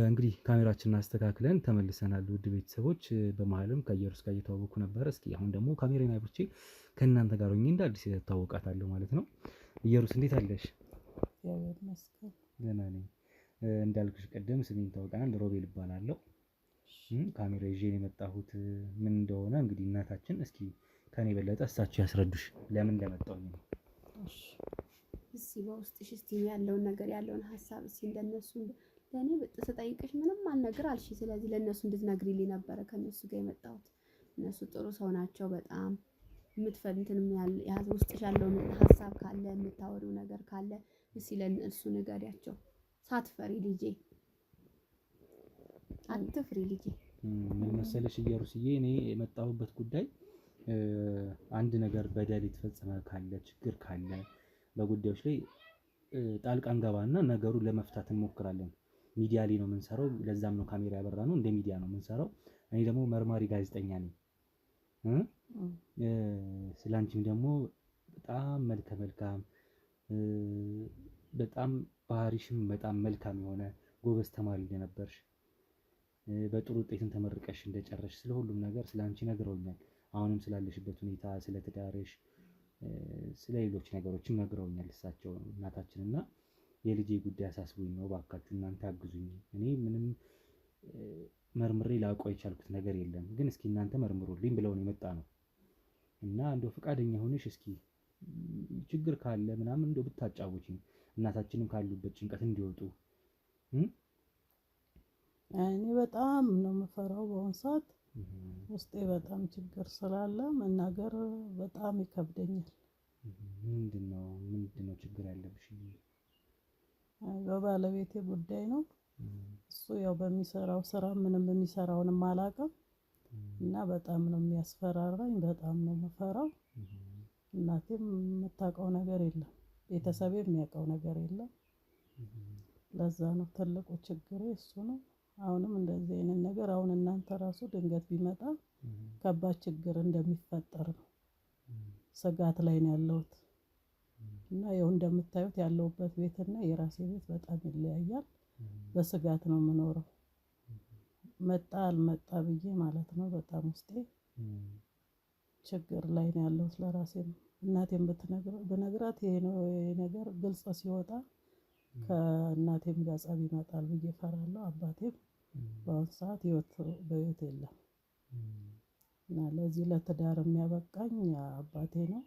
እንግዲህ ካሜራችንን አስተካክለን ተመልሰናል። ውድ ቤተሰቦች በመሀልም ከኢየሩስ ጋር እየተዋወቅኩ ነበር። እስኪ አሁን ደግሞ ካሜራዬን አብርቼ ከእናንተ ጋር ሆኜ እንደ አዲስ እተዋወቃታለሁ ማለት ነው። ኢየሩስ እንዴት አለሽ? ደህና ነኝ። እንዳልኩሽ ቀደም ስሜን ታውቃናል፣ ሮቤል እባላለሁ። ካሜራ ይዤ የመጣሁት ምን እንደሆነ እንግዲህ እናታችን እስኪ ከኔ የበለጠ እሳቸው ያስረዱሽ ለምን እንደመጣሁኝ ነው። እስኪ በውስጥሽ እስኪ ያለውን ነገር ያለውን ሀሳብ እስኪ እንደነሱ ለኔ ስጠይቅሽ ምንም አልነግር አልሽ። ስለዚህ ለነሱ እንድትነግሪልኝ ነበረ ከነሱ ጋር የመጣሁት። እነሱ ጥሩ ሰው ናቸው በጣም። የምትፈልንትንም ያዝ ውስጥሽ ያለውን ሀሳብ ካለ የምታወሪው ነገር ካለ እስኪ ለነሱ ንገሪያቸው ሳትፈሪ ልጄ። አትፍሪ ልጄ። ምን መሰለሽ ኢየሩስዬ፣ እኔ የመጣሁበት ጉዳይ አንድ ነገር በደል የተፈጸመ ካለ ችግር ካለ በጉዳዮች ላይ ጣልቃ እንገባና ነገሩን ለመፍታት እንሞክራለን። ሚዲያ ላይ ነው የምንሰራው፣ ለዛም ነው ካሜራ ያበራ ነው፣ እንደ ሚዲያ ነው የምንሰራው። እኔ ደግሞ መርማሪ ጋዜጠኛ ነኝ። ስላንቺም ደግሞ በጣም መልከ መልካም፣ በጣም ባህሪሽም በጣም መልካም የሆነ ጎበዝ ተማሪ እንደነበርሽ፣ በጥሩ ውጤትን ተመርቀሽ እንደጨረሽ ስለ ሁሉም ነገር ስላንቺ ነግረውኛል። አሁንም ስላለሽበት ሁኔታ፣ ስለ ትዳርሽ፣ ስለ ሌሎች ነገሮችም ነግረውኛል እሳቸው እናታችንና የልጄ ጉዳይ አሳስቦኝ ነው፣ እባካችሁ እናንተ አግዙኝ። እኔ ምንም መርምሬ ላውቀው የቻልኩት ነገር የለም፣ ግን እስኪ እናንተ መርምሩልኝ ብለው ነው የመጣ ነው እና እንደው ፈቃደኛ ሆነሽ እስኪ ችግር ካለ ምናምን እንደው ብታጫውቺኝ እናታችንም ካሉበት ጭንቀት እንዲወጡ። እኔ በጣም ነው የምፈራው በአሁኑ ሰዓት ውስጤ በጣም ችግር ስላለ መናገር በጣም ይከብደኛል። ምንድነው ችግር ያለብሽ? በባለቤቴ ጉዳይ ነው። እሱ ያው በሚሰራው ስራ ምንም የሚሰራውንም አላውቅም እና በጣም ነው የሚያስፈራራኝ። በጣም ነው የምፈራው። እናቴም የምታውቀው ነገር የለም፣ ቤተሰቤ የሚያውቀው ነገር የለም። ለዛ ነው ትልቁ ችግሬ እሱ ነው። አሁንም እንደዚህ አይነት ነገር አሁን እናንተ ራሱ ድንገት ቢመጣ ከባድ ችግር እንደሚፈጠር ነው ስጋት ላይ ነው ያለሁት። እና ያው እንደምታዩት ያለሁበት ቤትና የራሴ ቤት በጣም ይለያያል። በስጋት ነው የምኖረው። መጣ አልመጣ ብዬ ማለት ነው። በጣም ውስጤ ችግር ላይ ነው ያለሁት። ለራሴ ነው እናቴም ብነግራት ይሄ ነው ነገር ግልጽ ሲወጣ ከእናቴም ጋር ጸብ ይመጣል ብዬ እፈራለሁ። አባቴም በአሁኑ ሰዓት በህይወት የለም እና ለዚህ ለትዳር የሚያበቃኝ አባቴ ነው።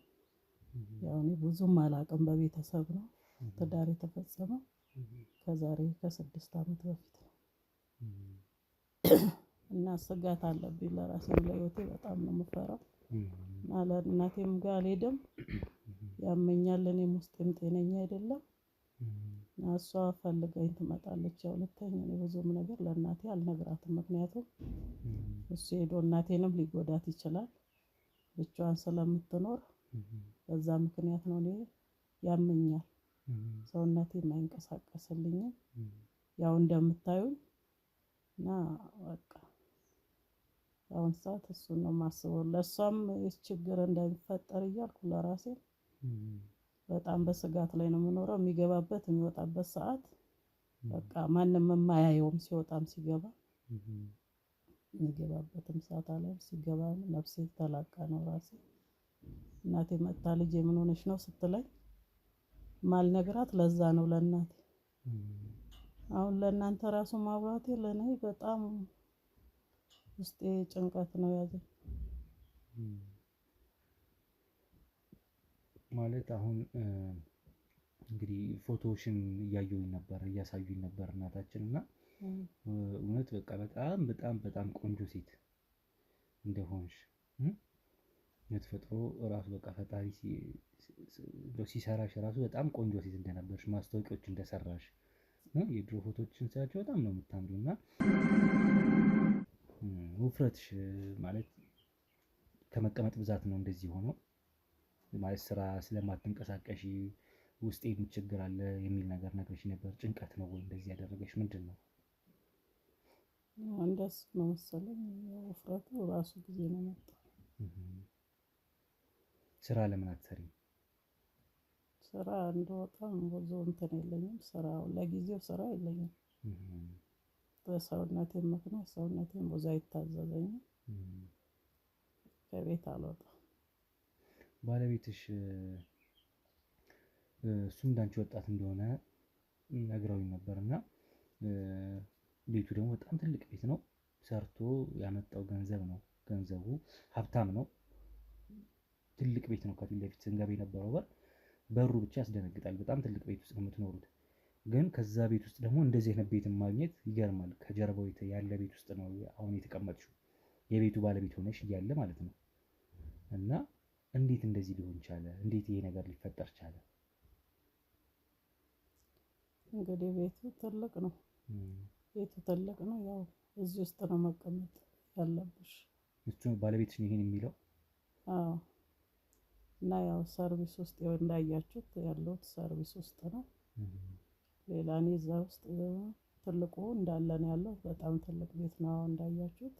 ያው እኔ ብዙም አላውቅም። በቤተሰብ ነው ትዳር የተፈጸመው ከዛሬ ከ6 ዓመት በፊት ነው እና ስጋት አለብኝ ለራሴም ለህይወቴ በጣም ነው የምፈራው እና ለእናቴም ጋር አልሄድም። ያመኛል፣ እኔም ውስጤም ጤነኛ አይደለም። እሷ ፈልጋኝ ትመጣለች። ያው ልተኛ እኔ ብዙም ነገር ለእናቴ አልነግራትም። ምክንያቱም እሱ ሄዶ እናቴንም ሊጎዳት ይችላል ብቻዋን ስለምትኖር። በዛ ምክንያት ነው እኔ ያመኛል፣ ሰውነቴ የማይንቀሳቀስልኝም ያው እንደምታዩኝ እና በቃ አሁን ሰዓት እሱን ነው የማስበው። ለእሷም ችግር እንዳይፈጠር እያልኩ ለራሴ በጣም በስጋት ላይ ነው የምኖረው። የሚገባበት የሚወጣበት ሰዓት በቃ ማንም የማያየውም ሲወጣም ሲገባ፣ የሚገባበትም ሰዓት አለም ሲገባ ነፍሴ ተላቃ ነው ራሴ። እናቴ መጣ ልጄ ምን ሆነሽ ነው ስትለኝ ማልነግራት ለዛ ነው ለእናቴ። አሁን ለእናንተ ራሱ ማብራቴ ለኔ በጣም ውስጤ ጭንቀት ነው ያዘኝ። ማለት አሁን እንግዲህ ፎቶዎሽን እያዩኝ ነበር፣ እያሳዩኝ ነበር እናታችን እና እውነት በቃ በጣም በጣም በጣም ቆንጆ ሴት እንደሆንሽ የተፈጥሮ ራሱ በቃ ፈጣሪ ሲሰራሽ ራሱ በጣም ቆንጆ ሴት እንደነበርሽ፣ ማስታወቂያዎች እንደሰራሽ የድሮ ፎቶዎችን ሳያቸው በጣም ነው የምታምሪው እና ውፍረትሽ ማለት ከመቀመጥ ብዛት ነው እንደዚህ ሆኖ ማለት ስራ ስለማትንቀሳቀሺ ውስጤ ችግር አለ የሚል ነገር ነግረሽ ነበር። ጭንቀት ነው ወይ እንደዚህ ያደረገሽ ምንድን ነው? እንደሱ ነው መሰለኝ። ውፍረቱ ራሱ ጊዜ ነው መጣ። ስራ ለምን አትሰሪም? ስራ እንደወጣም ብዙ እንትን የለኝም። ስራው ለጊዜው ስራ የለኝም። በሰውነቴም ምክንያት ሰውነቴም ብዙ አይታዘዘኝም። ከቤት አልወጣም። ባለቤትሽ እሱ እንዳንቺ ወጣት እንደሆነ ነግረውኝ ነበር እና ቤቱ ደግሞ በጣም ትልቅ ቤት ነው። ሰርቶ ያመጣው ገንዘብ ነው። ገንዘቡ ሀብታም ነው። ትልቅ ቤት ነው። ከፊት ለፊት ስንገባ የነበረው በሩ ብቻ ያስደነግጣል። በጣም ትልቅ ቤት ውስጥ ነው የምትኖሩት። ግን ከዛ ቤት ውስጥ ደግሞ እንደዚህ አይነት ቤት ማግኘት ይገርማል። ከጀርባው ያለ ቤት ውስጥ ነው አሁን የተቀመጥሽው። የቤቱ ባለቤት ሆነሽ እያለ ማለት ነው። እና እንዴት እንደዚህ ሊሆን ቻለ? እንዴት ይሄ ነገር ሊፈጠር ቻለ? እንግዲህ ቤቱ ትልቅ ነው። ቤቱ ትልቅ ነው። ያው እዚህ ውስጥ ነው መቀመጥ ያለብሽ። እሱ ባለቤትሽ ነው ይሄን የሚለው? አዎ። እና ያው ሰርቪስ ውስጥ ያው እንዳያችሁት ያለሁት ሰርቪስ ውስጥ ነው። ሌላ እኔ እዛ ውስጥ ትልቁ እንዳለ ነው ያለው። በጣም ትልቅ ቤት ነው እንዳያችሁት።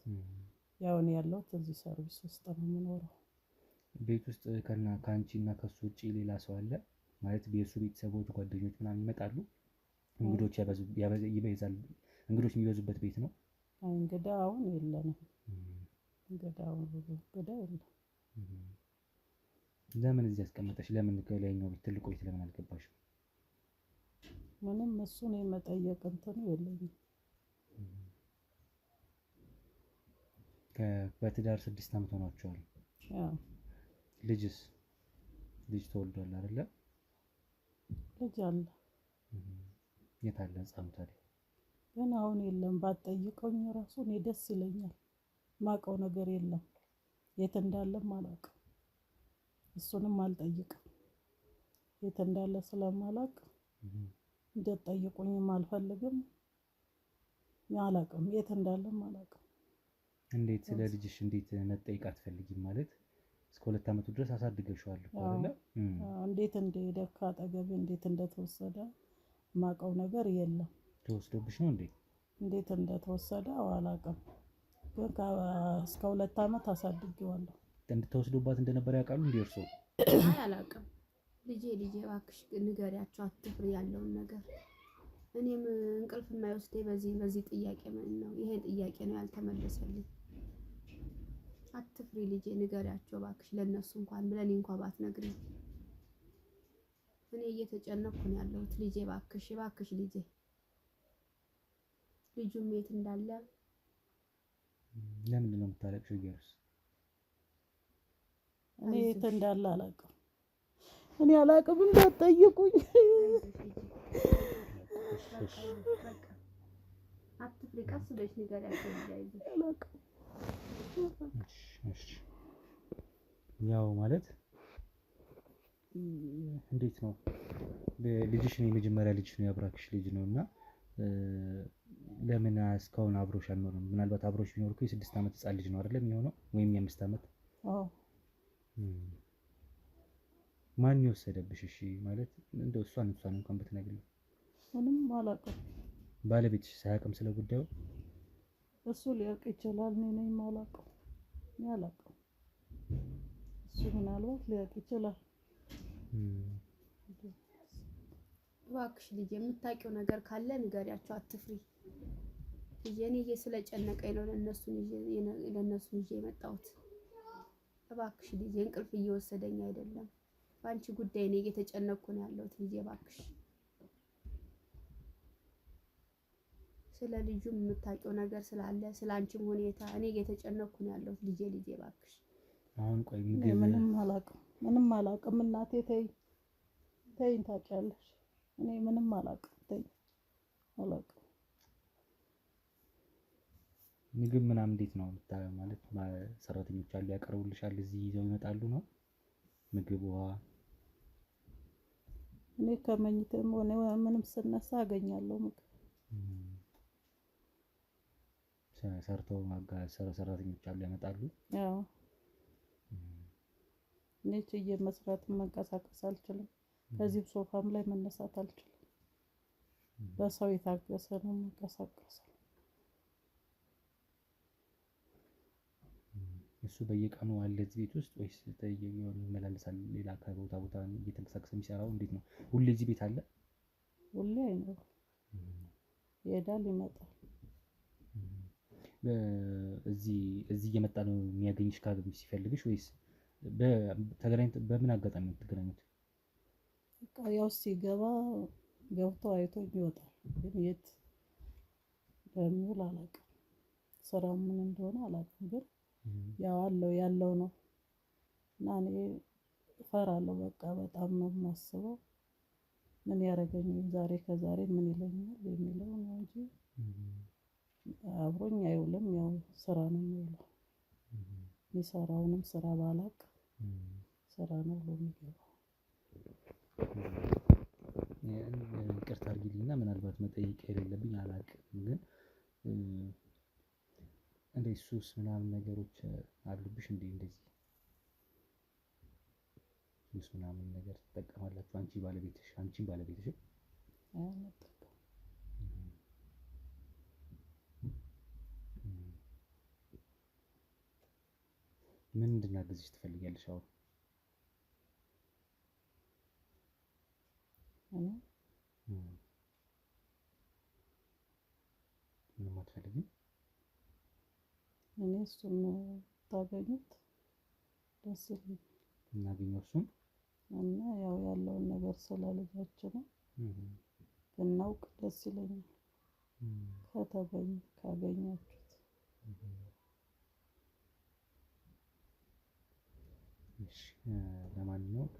ያው እኔ ያለሁት እዚህ ሰርቪስ ውስጥ ነው የምኖረው። ቤት ውስጥ ከአንቺ እና ከሱ ውጪ ሌላ ሰው አለ ማለት? የሱ ቤተሰቦች፣ ጓደኞች ምናምን ይመጣሉ? እንግዶች ይበዛል? እንግዶች የሚበዙበት ቤት ነው? እንግዳ አሁን የለንም። እንግዳ የለም። ለምን እዚህ ያስቀመጠሽ? ለምን ከላይኛው ቤት ትልቁ ቤት ለምን አልገባሽም? ምንም እሱን የመጠየቅ እንትኑ የለኝም። በትዳር 6 ዓመት ሆኗቸዋል። ያው ልጅ ተወልዷል አይደለ? ልጅ አለ። የት አለ ህፃኑ ታዲያ? ግን አሁን የለም። ባትጠይቀኝ ራሱ እኔ ደስ ይለኛል። ማውቀው ነገር የለም። የት እንዳለም አላውቅም። እሱንም አልጠይቅም። የት እንዳለ ስለማላውቅ እንድትጠይቁኝም አልፈልግም። አላውቅም፣ የት እንዳለም አላውቅም። እንዴት ስለ ልጅሽ እንዴት መጠየቅ አትፈልጊም? ማለት እስከ 2 ዓመቱ ድረስ አሳድገሽዋል እኮ አይደለ? እንዴት እንደሄደ ከአጠገቤ እንዴት እንደተወሰደ ማውቀው ነገር የለም። ተወስዶብሽ ነው እንዴ? እንዴት እንደተወሰደ አላውቅም። ግን እስከ 2 ዓመት አሳድጌዋለሁ። ተወስዶባት እንደነበር ያውቃሉ እንዴ እርሶ? አይ አላውቅም። ልጄ እባክሽ ንገሪያቸው፣ አትፍሪ ያለውን ነገር። እኔም እንቅልፍ የማይወስደኝ በዚህ ጥያቄ ምን ነው ይሄን ጥያቄ ነው ያልተመለሰልኝ። አትፍሪ ልጄ ንገሪያቸው እባክሽ፣ ለነሱ እንኳን ብለኔ እንኳን ባትነግሪኝ። እኔ እየተጨነቅኩ ነው ያለሁት። ልጄ እባክሽ ልጄ፣ ልጁም የት እንዳለ። ለምንድን ነው የምታለቅሽው? ኢየሩስ እኔ የት እንዳለ አላውቅም። እኔ አላውቅም፣ እንዳትጠይቁኝ። አትፍሪ፣ ቀስ ብለሽ ንገሪያቸው ልጄ። አላውቅም። ያው ማለት እንዴት ነው ልጅሽ ነው የመጀመሪያ ልጅ ነው ያብራክሽ ልጅ ነው እና ለምን እስካሁን አብሮሽ አልኖርም? ምናልባት አብሮሽ ቢኖር እኮ የ6 ዓመት ህፃን ልጅ ነው አይደለም የሚሆነው? ወይም የ5 ዓመት። አዎ። ማን የወሰደብሽ? እሺ ማለት እንደው እሷን እንኳን ብትነግሪኝ። ምንም አላውቅም። ባለቤትሽ ሳያውቅም ስለ ጉዳዩ? እሱ ሊያውቅ ይችላል። እኔ ነኝ የማላውቀው። እኔ አላውቅም። እሱ ምናልባት ሊያውቅ ይችላል። እባክሽ ልጄ የምታውቂው ነገር ካለ ንገሪያቸው፣ አትፍሪ ልጄ። እኔ ስለጨነቀኝ ነው ለነሱ ይዤ የመጣሁት። እባክሽ ልጄ እንቅልፍ እየወሰደኝ አይደለም። በአንቺ ጉዳይ ነው እየተጨነቅኩ ነው ያለሁት ልጄ። እባክሽ ስለ ልጁም የምታውቂው ነገር ስላለ ስለ አንቺም ሁኔታ እኔ እየተጨነቅኩ ነው ያለሁት ልጄ እባክሽ። አሁን ቆይ ምንም አላውቅም እናቴ፣ ተይኝ ታውቂያለሽ። እኔ ምንም አላውቅም፣ ተይኝ፣ አላውቅም። ምግብ ምናምን እንዴት ነው ማለት ሰራተኞች አሉ ያቀርቡልሻል? እዚህ ይዘው ይመጣሉ ነው ምግብ፣ ውሃ? እኔ ከመኝታም ሆነ ምንም ስነሳ አገኛለሁ ምግብ። ሰርተው ሰራተኞች አሉ ያመጣሉ? አዎ። እኔ ችዬ መስራት መንቀሳቀስ አልችልም። ከዚህ ሶፋም ላይ መነሳት አልችልም። በሰው የታገሰ ነው መንቀሳቀስ። እሱ በየቀኑ አለ እዚህ ቤት ውስጥ ወይስ ይመላለሳል? ሌላ ከቦታ ቦታ እየተንቀሳቀሰ የሚሰራው እንዴት ነው? ሁሌ እዚህ ቤት አለ? ሁሌ አይኖርም። ይሄዳል ይመጣል። እዚህ እየመጣ ነው የሚያገኝሽ ሲፈልግሽ ወይስ በምን አጋጣሚ ነው የምትገናኙት? በቃ ያው ሲገባ ገብቶ አይቶኝ ይወጣል። ግን የት እንደሚውል አላውቅም። ስራው ምን እንደሆነ አላውቅም። ግን ያው ያለው ነው እና እኔ እፈራለሁ። በቃ በጣም ነው የማስበው። ምን ያደርገኝ ዛሬ ከዛሬ ምን ይለኛል የሚለው ነው እንጂ አብሮኝ አይውልም። ያው ስራ ነው የሚውለው። የሚሰራውንም ስራ ባላውቅ ስራ ነው ብሎ የሚገባው። ይቅርታ አድርጊልኝና ምናልባት መጠየቅ የሌለብኝ አላውቅም፣ ግን እንደዚህ ሱስ ምናምን ነገሮች አሉብሽ እንዴ? እንደዚህ ሱስ ምናምን ነገር ትጠቀማላችሁ አንቺን ባለቤትሽ? ምን እንድናግዝሽ ትፈልጊያለሽ አሁን? ምንም አትፈልጊም? እኔ እሱን ታገኙት ደስ ይለኛል። እናገኘው እሱን እና ያው ያለውን ነገር ስለ ልጃችን ብናውቅ ደስ ይለኛል። ካገኛችሁት እሺ። ለማንኛውም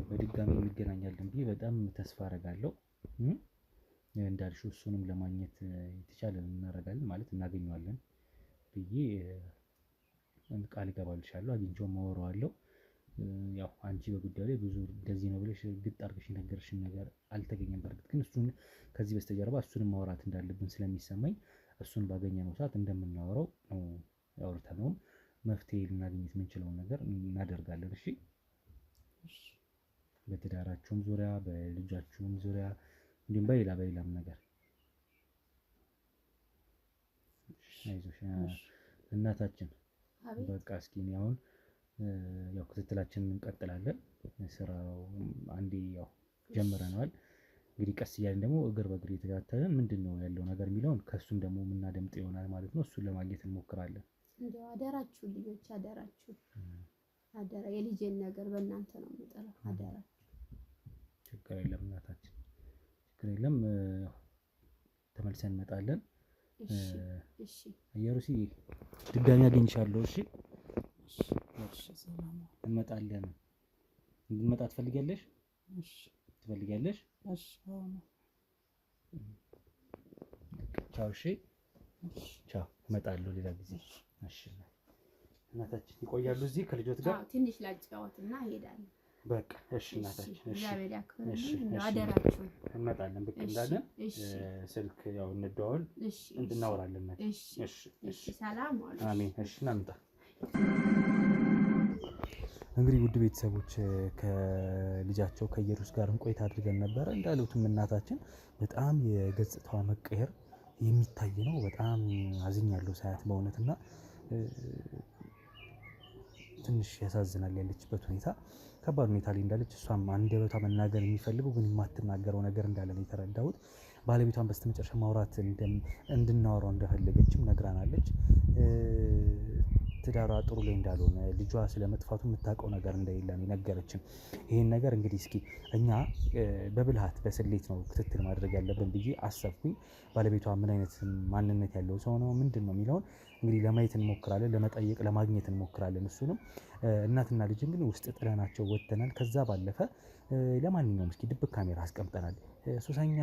በድጋሚ እንገናኛለን ብዬ በጣም ተስፋ አደርጋለሁ። እንዳልሽው እሱንም ለማግኘት የተቻለን እናደርጋለን ማለት እናገኘዋለን ብዬ ቃል እገባልሻለሁ። አግኝቼውም አወራዋለሁ። ያው አንቺ በጉዳዩ ላይ ብዙ እንደዚህ ነው ብለሽ ግጥ አድርገሽ የነገርሽን ነገር አልተገኘም። በእርግጥ ግን እሱን ከዚህ በስተጀርባ እሱንም ማውራት እንዳለብን ስለሚሰማኝ እሱን ባገኘነው ሰዓት እንደምናወራው ነው አውርተነውም መፍትሄ ልናገኘት የምንችለውን ነገር እናደርጋለን። እሺ፣ በትዳራችሁም ዙሪያ በልጃችሁም ዙሪያ እንዲሁም በሌላም ነገር አይዞሽ እናታችን። በቃ እስኪ አሁን ያው ክትትላችንን እንቀጥላለን። ስራው አንዴ ያው ጀምረናል። እንግዲህ ቀስ እያልን ደግሞ እግር በእግር እየተከታተልን ምንድነው ያለው ነገር የሚለውን ከሱም ደግሞ የምናደምጥ ይሆናል ማለት ነው። እሱን ለማግኘት እንሞክራለን። እንደው አደራችሁ ልጆች፣ አደራችሁ አደራ። የልጄን ነገር በእናንተ ነው የምጠለው። አደራችሁ። ችግር የለም እናታችን፣ ችግር የለም። ተመልሰን እንመጣለን። እሺ ኢየሩሲ ድጋሚ አገኝሻለሁ። እሺ ሰላም እንመጣለን። እንድንመጣ ትፈልጊያለሽ? ትፈልጊያለሽ? ቻው። እሺ ቻው። እመጣለሁ ሌላ ጊዜ። እሺ እናታችን ይቆያሉ እዚህ ከልጆት ጋር? ትንሽ ላጫወትና እሄዳለሁ። በቃ እሺ እናታችን። እሺ እግዚአብሔር ያክብርልኝ። አደራችሁ እንመጣለን። ብቅ እንዳለን ስልክ ያው እንደዋወል እንድናወራለን። እሺ ሰላም ዋሉ። አሜን። እሺ እናምጣ። እንግዲህ ውድ ቤተሰቦች ከልጃቸው ከኢየሩስ ጋር ቆይታ አድርገን ነበረ። እንዳሉትም እናታችን በጣም የገጽታዋ መቀየር የሚታይ ነው። በጣም አዝኛለሁ ሳያት በእውነትና ትንሽ ያሳዝናል። ያለችበት ሁኔታ ከባድ ሁኔታ ላይ እንዳለች እሷም አንደበቷ መናገር የሚፈልገው ግን የማትናገረው ነገር እንዳለ ነው የተረዳሁት። ባለቤቷን በስተመጨረሻ ማውራት እንድናወራው እንደፈለገችም ነግራናለች። ትዳሯ ጥሩ ላይ እንዳልሆነ ልጇ ስለመጥፋቱ የምታውቀው ነገር እንደሌለ ነው የነገረችን። ይሄን ነገር እንግዲህ እስኪ እኛ በብልሃት በስሌት ነው ክትትል ማድረግ ያለብን ብዬ አሰብኩኝ። ባለቤቷ ምን አይነት ማንነት ያለው ሰው ነው ምንድን ነው የሚለውን እንግዲህ ለማየት እንሞክራለን፣ ለመጠየቅ ለማግኘት እንሞክራለን። እሱንም እናትና ልጅን ግን ውስጥ ጥለናቸው ወጥተናል። ከዛ ባለፈ ለማንኛውም እስኪ ድብቅ ካሜራ አስቀምጠናል። ሱሰኛ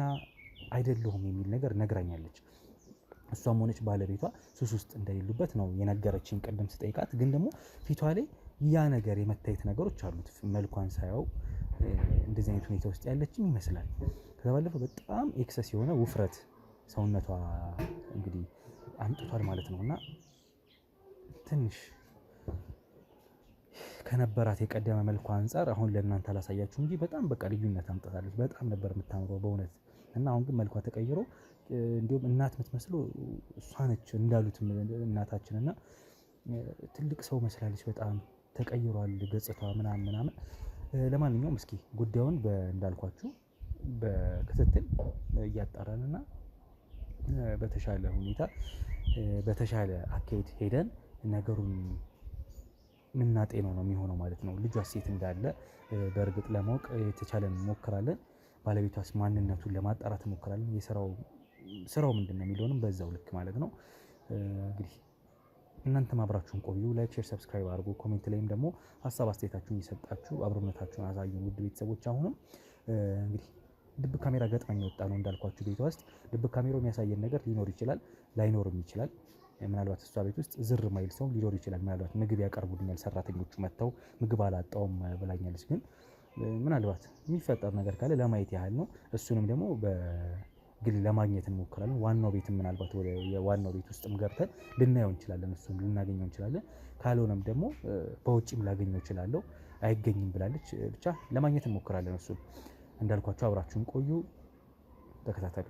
አይደለሁም የሚል ነገር ነግራኛለች። እሷም ሆነች ባለቤቷ ሱስ ውስጥ እንደሌሉበት ነው የነገረችን ቅድም ስጠይቃት። ግን ደግሞ ፊቷ ላይ ያ ነገር የመታየት ነገሮች አሉት። መልኳን ሳያው እንደዚህ አይነት ሁኔታ ውስጥ ያለችም ይመስላል። ከዛ ባለፈ በጣም ኤክሰስ የሆነ ውፍረት ሰውነቷ እንግዲህ አምጥቷል ማለት ነው። እና ትንሽ ከነበራት የቀደመ መልኳ አንጻር አሁን ለእናንተ አላሳያችሁ እንጂ በጣም በቃ ልዩነት አምጥታለች። በጣም ነበር የምታምረው በእውነት። እና አሁን ግን መልኳ ተቀይሮ እንዲሁም እናት የምትመስለው እሷ ነች እንዳሉት እናታችን። እና ትልቅ ሰው መስላለች። በጣም ተቀይሯል ገጽታ ምናምን። ለማንኛውም እስኪ ጉዳዩን እንዳልኳችሁ በክትትል እያጣራንና በተሻለ ሁኔታ በተሻለ አካሄድ ሄደን ነገሩን ምናጤነው ነው የሚሆነው ማለት ነው። ልጇ ሴት እንዳለ በእርግጥ ለማወቅ የተቻለን እንሞክራለን። ባለቤቷስ ማንነቱን ለማጣራት እንሞክራለን። ስራው ምንድን ነው የሚለውንም በዛው ልክ ማለት ነው። እንግዲህ እናንተም አብራችሁን ቆዩ። ላይክ፣ ሼር፣ ሰብስክራይብ አድርጉ። ኮሜንት ላይም ደግሞ ሀሳብ አስተያየታችሁን እየሰጣችሁ አብሮነታችሁን አሳዩን። ውድ ቤተሰቦች አሁንም እንግዲህ ድብቅ ካሜራ ገጥመኝ የወጣ ነው እንዳልኳችሁ። ቤቷ ውስጥ ድብቅ ካሜራው የሚያሳየን ነገር ሊኖር ይችላል፣ ላይኖርም ይችላል። ምናልባት እሷ ቤት ውስጥ ዝር ማይል ሰው ሊኖር ይችላል። ምናልባት ምግብ ያቀርቡልኛል ሰራተኞቹ መጥተው ምግብ አላጣውም ብላኛለች። ግን ምናልባት የሚፈጠር ነገር ካለ ለማየት ያህል ነው። እሱንም ደግሞ ግን ለማግኘት እንሞክራለን። ዋናው ቤት ምናልባት ወደ የዋናው ቤት ውስጥም ገብተን ልናየው እንችላለን፣ እሱም ልናገኘው እንችላለን። ካልሆነም ደግሞ በውጭም ላገኘው እችላለሁ። አይገኝም ብላለች። ብቻ ለማግኘት እንሞክራለን። እሱን እንዳልኳችሁ አብራችሁን ቆዩ፣ ተከታተሉ።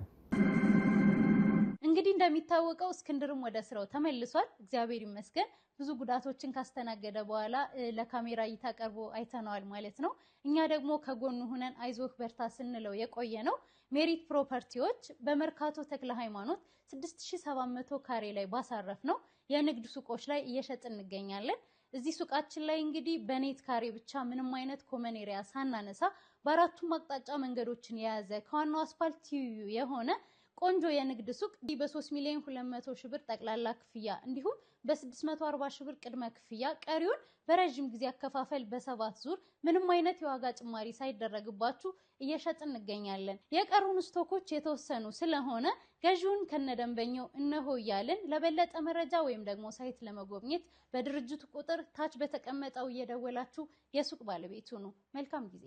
እንግዲህ እንደሚታወቀው እስክንድርም ወደ ስራው ተመልሷል። እግዚአብሔር ይመስገን። ብዙ ጉዳቶችን ካስተናገደ በኋላ ለካሜራ እይታ ቀርቦ አይተነዋል ማለት ነው። እኛ ደግሞ ከጎኑ ሆነን አይዞህ በርታ ስንለው የቆየ ነው። ሜሪት ፕሮፐርቲዎች በመርካቶ ተክለ ሃይማኖት 6700 ካሬ ላይ ባሳረፍ ነው የንግድ ሱቆች ላይ እየሸጥን እንገኛለን። እዚህ ሱቃችን ላይ እንግዲህ በኔት ካሬ ብቻ ምንም አይነት ኮመን ኤሪያ ሳናነሳ በአራቱም አቅጣጫ መንገዶችን የያዘ ከዋናው አስፋልት ትይዩ የሆነ ቆንጆ የንግድ ሱቅ በ3 ሚሊዮን 200 ሺህ ብር ጠቅላላ ክፍያ እንዲሁም በ640 ሺህ ብር ቅድመ ክፍያ ቀሪውን በረጅም ጊዜ አከፋፈል በ7 ዙር ምንም አይነት የዋጋ ጭማሪ ሳይደረግባችሁ እየሸጥን እንገኛለን። የቀሩን ስቶኮች የተወሰኑ ስለሆነ ገዢውን ከነደንበኛው እነሆ እያልን ለበለጠ መረጃ ወይም ደግሞ ሳይት ለመጎብኘት በድርጅቱ ቁጥር ታች በተቀመጠው እየደወላችሁ የሱቅ ባለቤቱ ነው። መልካም ጊዜ።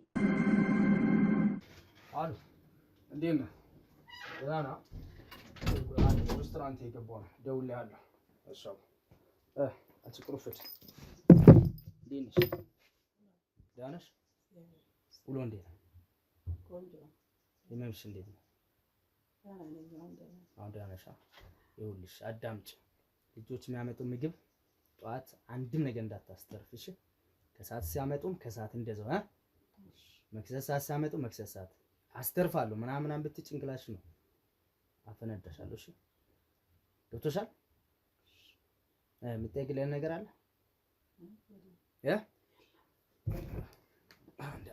አሉ እንዴት ነህ? ደህና ነህ? ሬስቶራንት የገባሁ ነው፣ ደውልልሃለሁ። እሺ አንቺ ቅሩፍት እንዴት ነሽ? ደህና ነሽ? ውሎ እንዴት ነው? ቆንጆ። ህመምሽ እንዴት ነው? አሁን ደህና ነሽ? ይኸውልሽ አዳምጪ። ልጆች የሚያመጡ ምግብ ጠዋት አንድም ነገር እንዳታስተርፍ እሺ? ከሰዓት ሲያመጡም ከሰዓት እንደዛው መክሰስ ሰዓት ሲያመጡ መክሰስ ሰዓት አስተርፋለሁ ምናምን ብትጭንቅላሽ ነው አፈነዳሻለሁ። እሺ ዶክተርሻል የምትጠይቅልኝ ነገር አለ?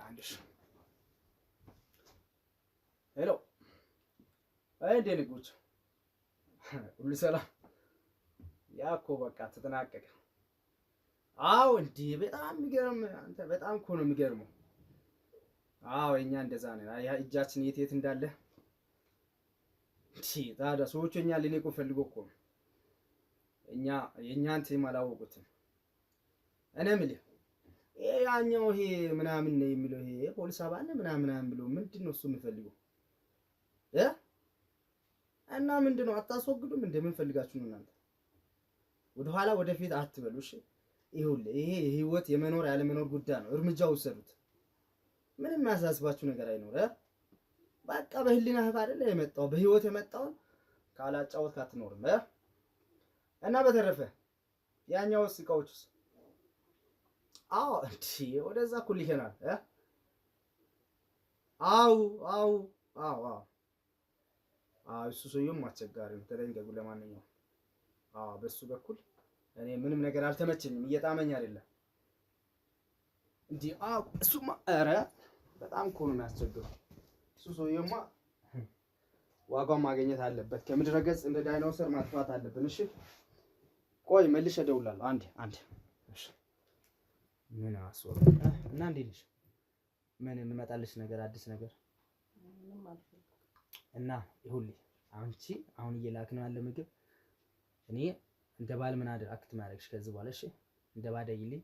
አንድሽ ሄሎ፣ እንዴት ነህ? ጉድ ሁሉ ሰላም? ያ እኮ በቃ ተጠናቀቀ። አዎ እንዴ በጣም የሚገርም አንተ፣ በጣም እኮ ነው የሚገርመው። አዎ እኛ እንደዛ ነን። እጃችን የት እንዳለ ታዲያ ሰዎቹ እኛ ሊነቁ ፈልጎ እኮ ነው። እኛ የእኛን ቲም አላወቁትም። እኔ የምልህ ያኛው ይሄ ምናምን ነው የሚለው ይሄ ፖሊስ አባል ምናምን ብሎ ምንድን ነው እሱ የሚፈልገው እና ምንድን ነው አታስወግዱም? እንደምን ፈልጋችሁ ነው እናንተ? ወደኋላ ወደፊት አትበሉ እሺ። ይኸውልህ ይሄ የህይወት የመኖር ያለ መኖር ጉዳይ ነው። እርምጃ ውሰዱት። ምንም የሚያሳስባችሁ ነገር አይኖር። በቃ በህሊና አይደለ የመጣው በህይወት የመጣውን ካላጫወት አትኖርም። እና በተረፈ ያኛውስ እቃዎችስ? አዎ እንዴ ወደዛ እኩል ይሄናል። አው እሱ ሰውዬውም አስቸጋሪ ነው። ተደንገጉ። ለማንኛውም በሱ በኩል እኔ ምንም ነገር አልተመቸኝም፣ እየጣመኝ አይደለም እንዴ። እሱማ ኧረ በጣም እኮ ነው የሚያስቸግረው። እሱ ሰውዬውማ ዋጋውን ማግኘት አለበት። ከምድረ ገጽ እንደ ዳይኖሰር ማጥፋት አለብን። እሺ ቆይ መልሼ እደውላለሁ። አንዴ እሺ። ምን አስወር እና እንዴት ነሽ? ምን እንመጣልሽ ነገር አዲስ ነገር እና ይሁንልኝ። አንቺ አሁን እየላክነው ያለ ምግብ እኔ እንደ ባል ምን አክት ማድረግሽ ከዚህ በኋላ እሺ። እንደ ባዳይልኝ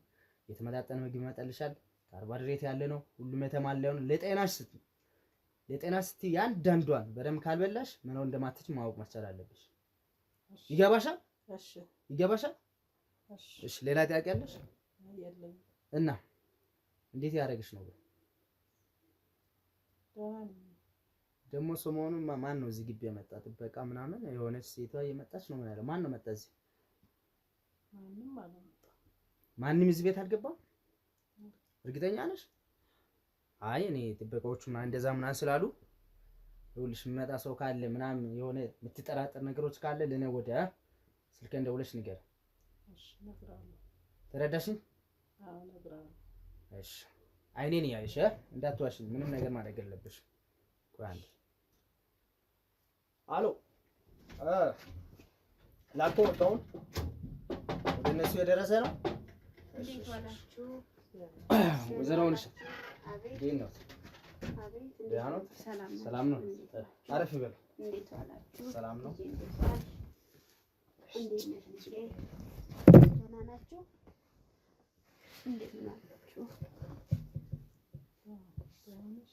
የተመጣጠነ ምግብ ይመጣልሻል። ካርቦሃይድሬት ያለ ነው፣ ሁሉም የተሟላው ነው። ለጤናሽ ስትይ ያንዳንዷን በደንብ ካልበላሽ ምነው እንደማትች ማወቅ መቻል አለብሽ። ይገባሻል? እሺ ይገባሻል? እሺ ሌላ ጥያቄ አለሽ? የለም። እና እንዴት ያደርግሽ ነው? ደግሞ ሰሞኑን ማን ነው እዚህ ግቢ የመጣ ጥበቃ ምናምን የሆነች ሴቷ እየመጣች ነው። ምን ያለው ማን ነው መጣ እዚህ? ማንም አልመጣም። ማንም እዚህ ቤት አልገባም? እርግጠኛ ነሽ? አይ እኔ ጥበቃዎቹ እንደዛ ምናምን ስላሉ ይኸውልሽ የሚመጣ ሰው ካለ ምናምን የሆነ የምትጠራጠር ነገሮች ካለ ለኔ ወደ ስልክ እንደውለሽ ንገር። እሺ እነግራለሁ። ተረዳሽኝ? አዎ እነግራለሁ። እሺ አይኔን ያይሽ እንዳትዋሽኝ። ምንም ነገር ማድረግ የለብሽ። ቆይ አንዴ አሎ ላኮ ወጣውን ወደ እነሱ የደረሰ ነው። እንዴት ዋላችሁ? ወይዘሮ ነሽ? እንዴት ነው? ደህና ነው? ሰላም ነው? አረፍ ይበል። እንዴት ዋላችሁ? ሰላም ነው? እንዴት ነሽ? ደህና ናችሁ? እንዴት ናችሁ? ደህና ነኝ።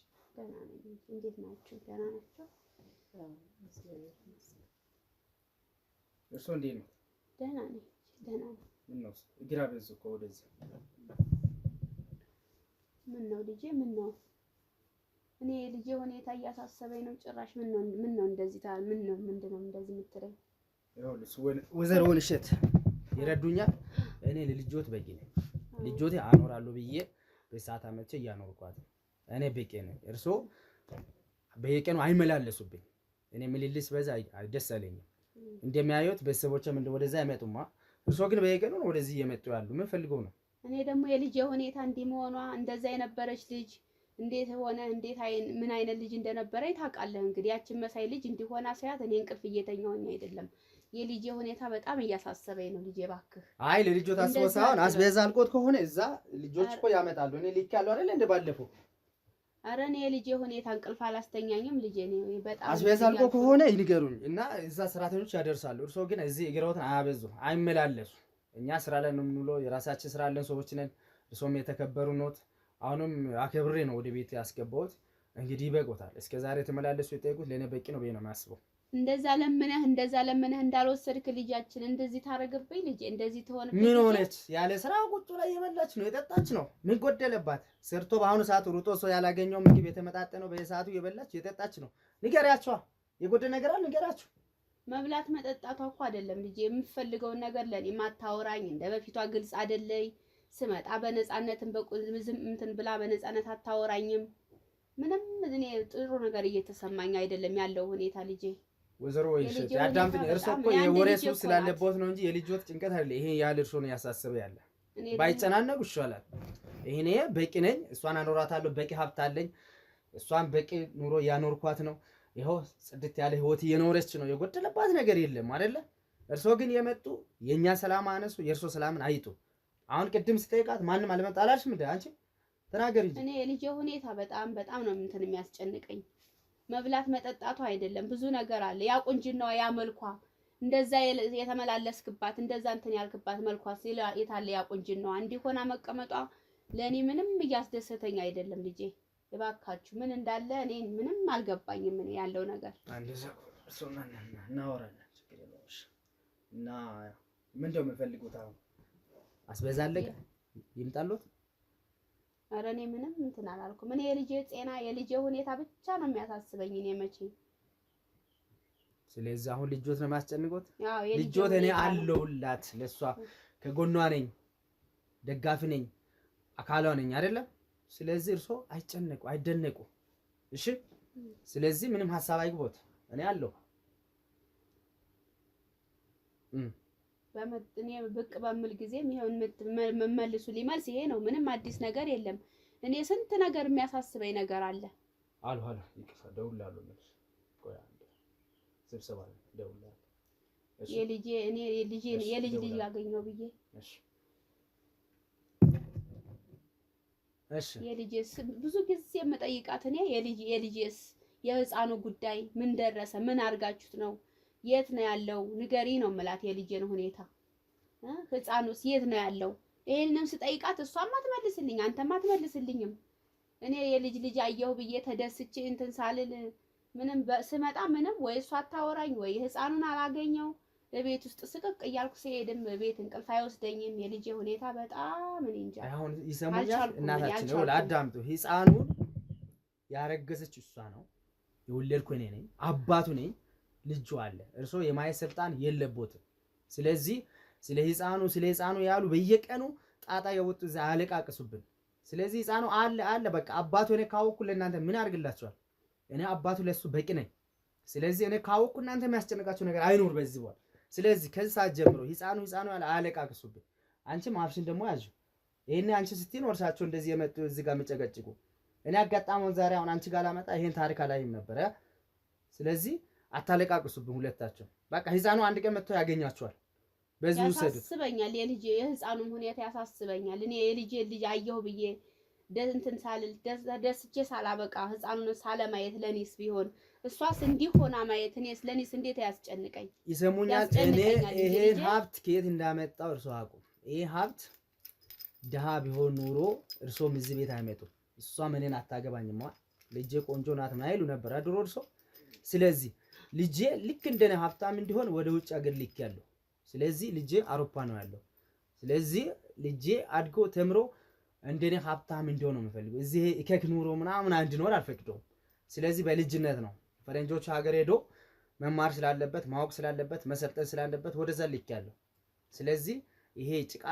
እንዴት ናችሁ? ደህና ናችሁ? እርሶ እንዴት ነው? ደህና ነኝ። ደህና ነኝ። ምን ነው ግራ በዝ እኮ ወደዚህ። ምን ነው ልጄ? ምን ነው? እኔ ልጄ ሁኔታ እያሳሰበኝ ነው ጭራሽ። ምን ነው እንደዚህ ታል? ምንድነው እንደዚህ የምትለኝ? ይኸውልሽ ወይዘሮ ወንሸት ይረዱኛል። እኔ ለልጆት በቂ ነኝ። ልጆቴ አኖራለሁ ብዬ በሰዓት አመቼ እያኖርኳት እኔ በቂ ነኝ። እርሶ በየቀኑ አይመላለሱብኝ። እኔ ምልልስ በዛ ደስ አለኝም። እንደሚያዩት ቤተሰቦችም ወደዛ አይመጡማ። እርሶ ግን በየቀኑ ነው ወደዚህ እየመጡ ያሉ። ምን ፈልገው ነው? እኔ ደግሞ የልጄ ሁኔታ እንዲህ መሆኗ እንደዛ የነበረች ልጅ እንዴት ሆነ ምን አይነት ልጅ እንደነበረ ታውቃለህ። እንግዲህ ያችን መሳይ ልጅ እንዲሆና ሳያት እኔ እንቅልፍ እየተኛሁኝ አይደለም። የልጄ ሁኔታ በጣም እያሳሰበኝ ነው። ልጄ እባክህ። አይ ለልጆት አስበው ሳይሆን አስቤዛ አልቆት ከሆነ እዛ ልጆች እኮ ያመጣሉ። እኔ ልክ ያለው አይደል እንደ ባለፈው። ኧረ እኔ የልጄ ሁኔታ እንቅልፍ አላስተኛኝም። ልጄ ነው በጣም አስቤዛ አልቆ ከሆነ ይንገሩኝ እና እዛ ሰራተኞች ያደርሳሉ። እርሶ ግን እዚህ እግረውትን አያበዙ፣ አይመላለሱ። እኛ ስራ ላይ ነው የምንውለው። የራሳችን ስራ አለን፣ ሰዎች ነን። እርሶም የተከበሩ ኖት። አሁንም አከብሬ ነው ወደ ቤት ያስገባሁት። እንግዲህ ይበቆታል። እስከዛሬ ተመላለሱ የጠየቁት ለኔ በቂ ነው ብዬ ነው የማስበው። እንደዛ ለምነህ እንዳልወሰድክ ልጃችን እንደዚህ ታረገብኝ። ልጄ እንደዚህ ተሆነ ምን ሆነች? ያለ ስራ ቁጭ ላይ የበላች ነው የጠጣች ነው። ምን ጎደለባት? ሰርቶ በአሁኑ ሰዓት ሩጦ ሰው ያላገኘው ምግብ የተመጣጠነው በየሰዓቱ የበላች የጠጣች ነው። ንገሪያቸዋ። የጎደለ ነገር አለ ንገራችሁ። መብላት መጠጣቷ እኮ አይደለም ልጄ። የምፈልገውን ነገር ለኔ ማታወራኝ እንደ በፊቷ ግልጽ አይደለይ። ስመጣ በነፃነትን በቁዝምዝም እንትን ብላ በነፃነት አታወራኝም። ምንም እኔ ጥሩ ነገር እየተሰማኝ አይደለም ያለው ሁኔታ ልጄ። ወይዘሮ ወይንሸት ያዳምጥኝ። እርሶ እኮ የወሬ ሱስ ስላለበት ነው እንጂ የልጆት ጭንቀት አይደለ። ይሄ ያለ እርሶ ነው ያሳሰበ ያለ። ባይጨናነቁ ይሻላል። ይሄኔ በቂ ነኝ። እሷን አኖራታለሁ። በቂ ሀብት አለኝ። እሷን በቂ ኑሮ ያኖርኳት ነው። ይኸው ጽድት ያለ ህይወት እየኖረች ነው። የጎደለባት ነገር የለም አይደለ? እርሶ ግን የመጡ የኛ ሰላም አነሱ፣ የእርሶ ሰላምን አይጡ። አሁን ቅድም ስጠይቃት ማንም አልመጣላችም እንዴ? አንቺ ተናገሪ እንጂ። እኔ የልጄ ሁኔታ በጣም ነው እንትን የሚያስጨንቀኝ። መብላት መጠጣቷ አይደለም፣ ብዙ ነገር አለ። ያ ቁንጅናዋ፣ ያ መልኳ፣ እንደዛ የተመላለስክባት እንደዛ እንትን ያልክባት መልኳ የታለ? ያ ቁንጅናዋ እንዲሆና መቀመጧ ለኔ ምንም እያስደሰተኝ አይደለም ልጄ። እባካችሁ ምን እንዳለ እኔ ምንም አልገባኝም። ምን ያለው ነገር አንድ ሰው እሱና እናወራለን። ችግር የለውም። እና ምንድነው የምፈልጉት አሁን? አስቤዛ አለቀ ይምጣሉት። ኧረ እኔ ምንም እንትን አላልኩም። እኔ የልጄ ጤና የልጄ ሁኔታ ብቻ ነው የሚያሳስበኝ። እኔ መቼ ስለዚህ አሁን ልጆት ነው የሚያስጨንቁት። ያው ልጆት እኔ አለሁላት፣ ለሷ ከጎኗ ነኝ፣ ደጋፊ ነኝ፣ አካሏ ነኝ አይደለም። ስለዚህ እርሶ አይጨነቁ፣ አይደነቁ። እሺ ስለዚህ ምንም ሐሳብ አይግቦት፣ እኔ አለሁ። በመጥኔ ብቅ በምል ጊዜም ይሄን መመልሱ ሊመልስ ይሄ ነው። ምንም አዲስ ነገር የለም። እኔ ስንት ነገር የሚያሳስበኝ ነገር አለ። አሉ ይቅርታ፣ ደውላለሁ። ቆይ አንዴ ስብሰባ ላይ ደውላለሁ። እሺ የልጅ ልጅ ያገኘው ብዬ እሺ የልጅስ ብዙ ጊዜ የምጠይቃት እኔ የልጅስ የህፃኑ ጉዳይ ምን ደረሰ? ምን አርጋችሁት ነው? የት ነው ያለው? ንገሪ ነው የምላት የልጄን ሁኔታ። ህፃኑስ የት ነው ያለው? ይሄንንም ስጠይቃት እሷም አትመልስልኝ፣ አንተም አትመልስልኝም። እኔ የልጅ አየሁ ብዬ ተደስቼ እንትን ሳልል ምንም ስመጣ ምንም ወይ እሷ አታወራኝ ወይ ህፃኑን አላገኘው። ለቤት ውስጥ ስቅቅ እያልኩ ሲሄድም ቤት እንቅልፍ አይወስደኝም። የልጄ ሁኔታ በጣም እኔ እንጃ። አሁን ይሰሙኛል። እናታችን ነው አዳምጡ። ህፃኑን ያረገዘች እሷ ነው፣ የወለድኩ እኔ ነኝ፣ አባቱ ነኝ። ልጁ አለ። እርሶ የማየት ስልጣን የለቦትም። ስለዚህ ስለ ህፃኑ ያሉ በየቀኑ ጣጣ የወጡ እዛ አለቃቅሱብን። ስለዚህ ህፃኑ አለ በቃ አባቱ እኔ ካወኩ ለእናንተ ምን አድርግላችኋል? እኔ አባቱ ለሱ በቂ ነኝ። ስለዚህ እኔ ካወኩ እናንተ የሚያስጨንቃችሁ ነገር አይኖር በዚህ በኋላ። ስለዚህ ከዚህ ሰዓት ጀምሮ ህፃኑ ያለ አለቃቅሱብን። አንቺም አፍሽን ደግሞ ያዥ። ይሄኔ አንቺ ስትይ ነው እርሳቸው እንደዚህ የመጡ እዚህ ጋር መጨቀጭቁ። እኔ አጋጣሚውን ዛሬ አሁን አንቺ ጋር ላመጣ ይሄን ታሪክ አላይም ነበር። ስለዚህ አታለቃቅሱብን ሁለታቸው። በቃ ህፃኑ አንድ ቀን መጥቶ ያገኛቸዋል። በዚህ ውሰዱት። ያሳስበኛል የህፃኑም ሁኔታ ያሳስበኛል። እኔ ልጅ አየሁ ብዬ እንትን ሳልል ደስቼ ሳላበቃ ህፃኑን ሳለማየት ለኔስ ቢሆን እሷስ እንዲህ ሆና ማየት እኔስ ለኔስ እንዴት ያስጨንቀኝ? ይሰሙኛል። እኔ ይሄን ሀብት ከየት እንዳመጣው እርሶ አቁ። ይሄ ሀብት ድሃ ቢሆን ኑሮ እርሶም እዚህ ቤት አይመጡም። እሷም እኔን አታገባኝማ ልጄ ቆንጆ ናት ማይሉ ነበር ድሮ እርሶ። ስለዚህ ልጄ ልክ እንደኔ ሀብታም እንዲሆን ወደ ውጭ ሀገር ልክ ያለው። ስለዚህ ልጄ አውሮፓ ነው ያለው። ስለዚህ ልጄ አድጎ ተምሮ እንደኔ ሀብታም እንዲሆን ነው የምፈልገው። እዚህ እከክ ኑሮ ምናምን እንዲኖር አልፈቅደውም። ስለዚህ በልጅነት ነው ፈረንጆች ሀገር ሄዶ መማር ስላለበት ማወቅ ስላለበት መሰልጠን ስላለበት ወደዛ ልክ ያለው። ስለዚህ ይሄ ጭቃ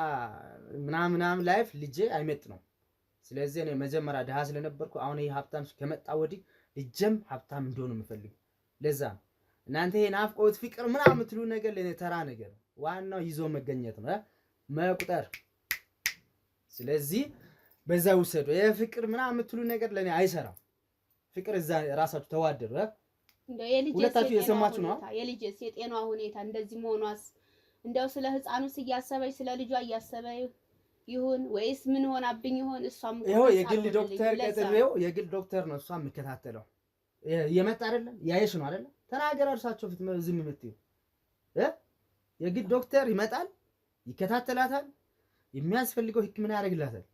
ምናምን ላይፍ ልጄ አይመጥ ነው። ስለዚህ እኔ መጀመሪያ ድሃ ስለነበርኩ አሁን ይሄ ሀብታም ከመጣ ወዲህ ልጄም ሀብታም እንዲሆን ነው የምፈልገው። ለዛ እናንተ ይሄ ናፍቆት ፍቅር ምናምን የምትሉ ነገር ለኔ ተራ ነገር ነው። ዋናው ይዞ መገኘት ነው መቁጠር። ስለዚህ በዛ ውሰዱ። ይሄ ፍቅር ምናምን የምትሉ ነገር ለኔ አይሰራም። ፍቅር እዛ ራሳችሁ ተዋደዱ። እንደው የልጄ ሁለታችሁ የሰማችሁ ነው። የልጄስ የጤናዋ ሁኔታ እንደዚህ መሆኗስ እንደው ስለ ህፃኑስ እያሰበች ስለ ልጇ እያሰበች ይሁን ወይስ ምን ሆናብኝ ይሆን? እሷም ይሄው የግል ዶክተር ቀጥሬው የግል ዶክተር ነው እሷ የምከታተለው። የመጣ አይደለም ያየሽ ነው አይደለም? ተናገር እርሳቸው ፊት ዝም የምትይው የግል ዶክተር ይመጣል፣ ይከታተላታል፣ የሚያስፈልገው ህክምና ያደርግላታል።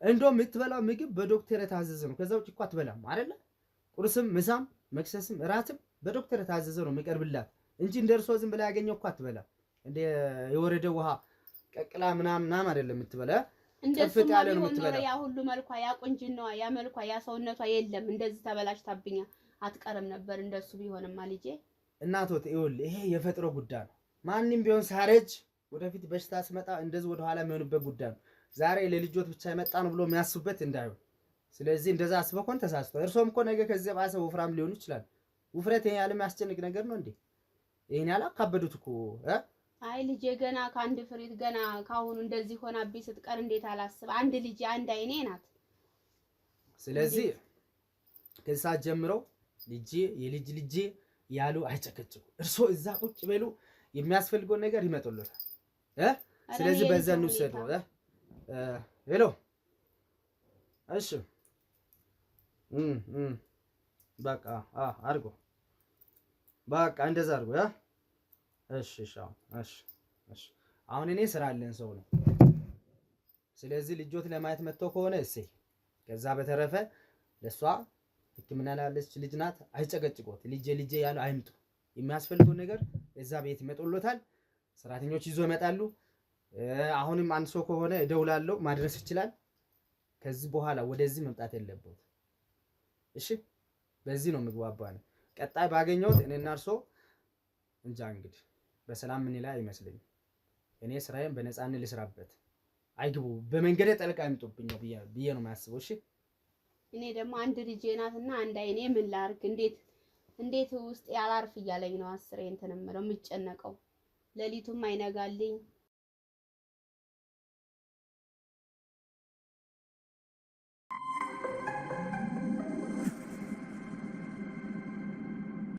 እንደው የምትበላው ምግብ በዶክተር የታዘዘ ነው። ከዛ ውጭ እኮ አትበላም አይደለ? ቁርስም ምሳም መክሰስም እራትም በዶክተር የታዘዘ ነው የሚቀርብላት እንጂ እንደርሶ ዝም ብላ ያገኘው እኮ አትበላም። እንደ የወረደ ውሃ ቀቅላ ምናምን አይደለም የምትበላ። እንደዚህ ያለ ነው የምትበላ። ያ ሁሉ መልኳ ያ ቁንጅናዋ ያ መልኳ ያ ሰውነቷ የለም። እንደዚህ ተበላሽታብኛ አትቀርም ነበር እንደሱ ቢሆንማ ልጄ። እናቶት ይኸውልህ ይሄ የፈጥሮ ጉዳይ ነው። ማንንም ቢሆን ሳረጅ ወደፊት በሽታ ሲመጣ እንደዚህ ወደ ኋላ የሚሆንበት ጉዳይ ነው። ዛሬ ለልጆት ብቻ የመጣ ነው ብሎ የሚያስቡበት እንዳይሆን። ስለዚህ እንደዛ አስበው ኮን ተሳስተው። እርሶም እኮ ነገ ከዚህ ባሰ ወፍራም ሊሆኑ ይችላል። ውፍረት ይሄ ያለ የሚያስጨንቅ ነገር ነው እንዴ? ይሄን ያላ ካበዱት እኮ አይ ልጄ ገና ከአንድ ፍሬት ገና ካሁኑ እንደዚህ ሆናብኝ ስትቀር እንዴት አላስብ። አንድ ልጅ አንድ አይኔ ናት። ስለዚህ ከዛ ጀምረው ልጄ የልጅ ልጄ ያሉ አይጨቀጭቁ። እርሶ እዛ ቁጭ በሉ፣ የሚያስፈልገው ነገር ይመጡልዎታል። ስለዚህ በዛ እንውሰደው። ሄሎ እሺ በቃ አድርጎ በቃ እንደዛ አድርጎ እሺ እሺ አሁን እኔ ስራ አለን ሰው ነው። ስለዚህ ልጆት ለማየት መጥተው ከሆነ እሰይ። ከዛ በተረፈ ለሷ ህክምና ላለች ልጅ ናት፣ አይጨቀጭቆት። ልጄ ያሉ አይምጡ። የሚያስፈልገው ነገር እዛ ቤት ይመጡልዎታል። ሰራተኞች ይዞ ይመጣሉ። አሁንም አንድ ሰው ከሆነ እደውላለሁ ማድረስ ይችላል። ከዚህ በኋላ ወደዚህ መምጣት የለበት። እሺ በዚህ ነው ምግባባን። ቀጣይ ባገኘሁት እኔና እርሶ እንጃ እንግዲህ በሰላም ምን ይላል አይመስልኝም። እኔ ስራዬን በነፃነት ልስራበት። አይግቡ በመንገድ ጠልቃ አይምጡብኝ ነው ብዬ ነው የማያስበው። እሺ እኔ ደግሞ አንድ ልጄ ናትና አንድ አይኔ ምን ላርግ እንዴት ውስጥ ያላርፍ እያለኝ ነው። አስሬ እንትን እምለው የምጨነቀው ሌሊቱም አይነጋልኝ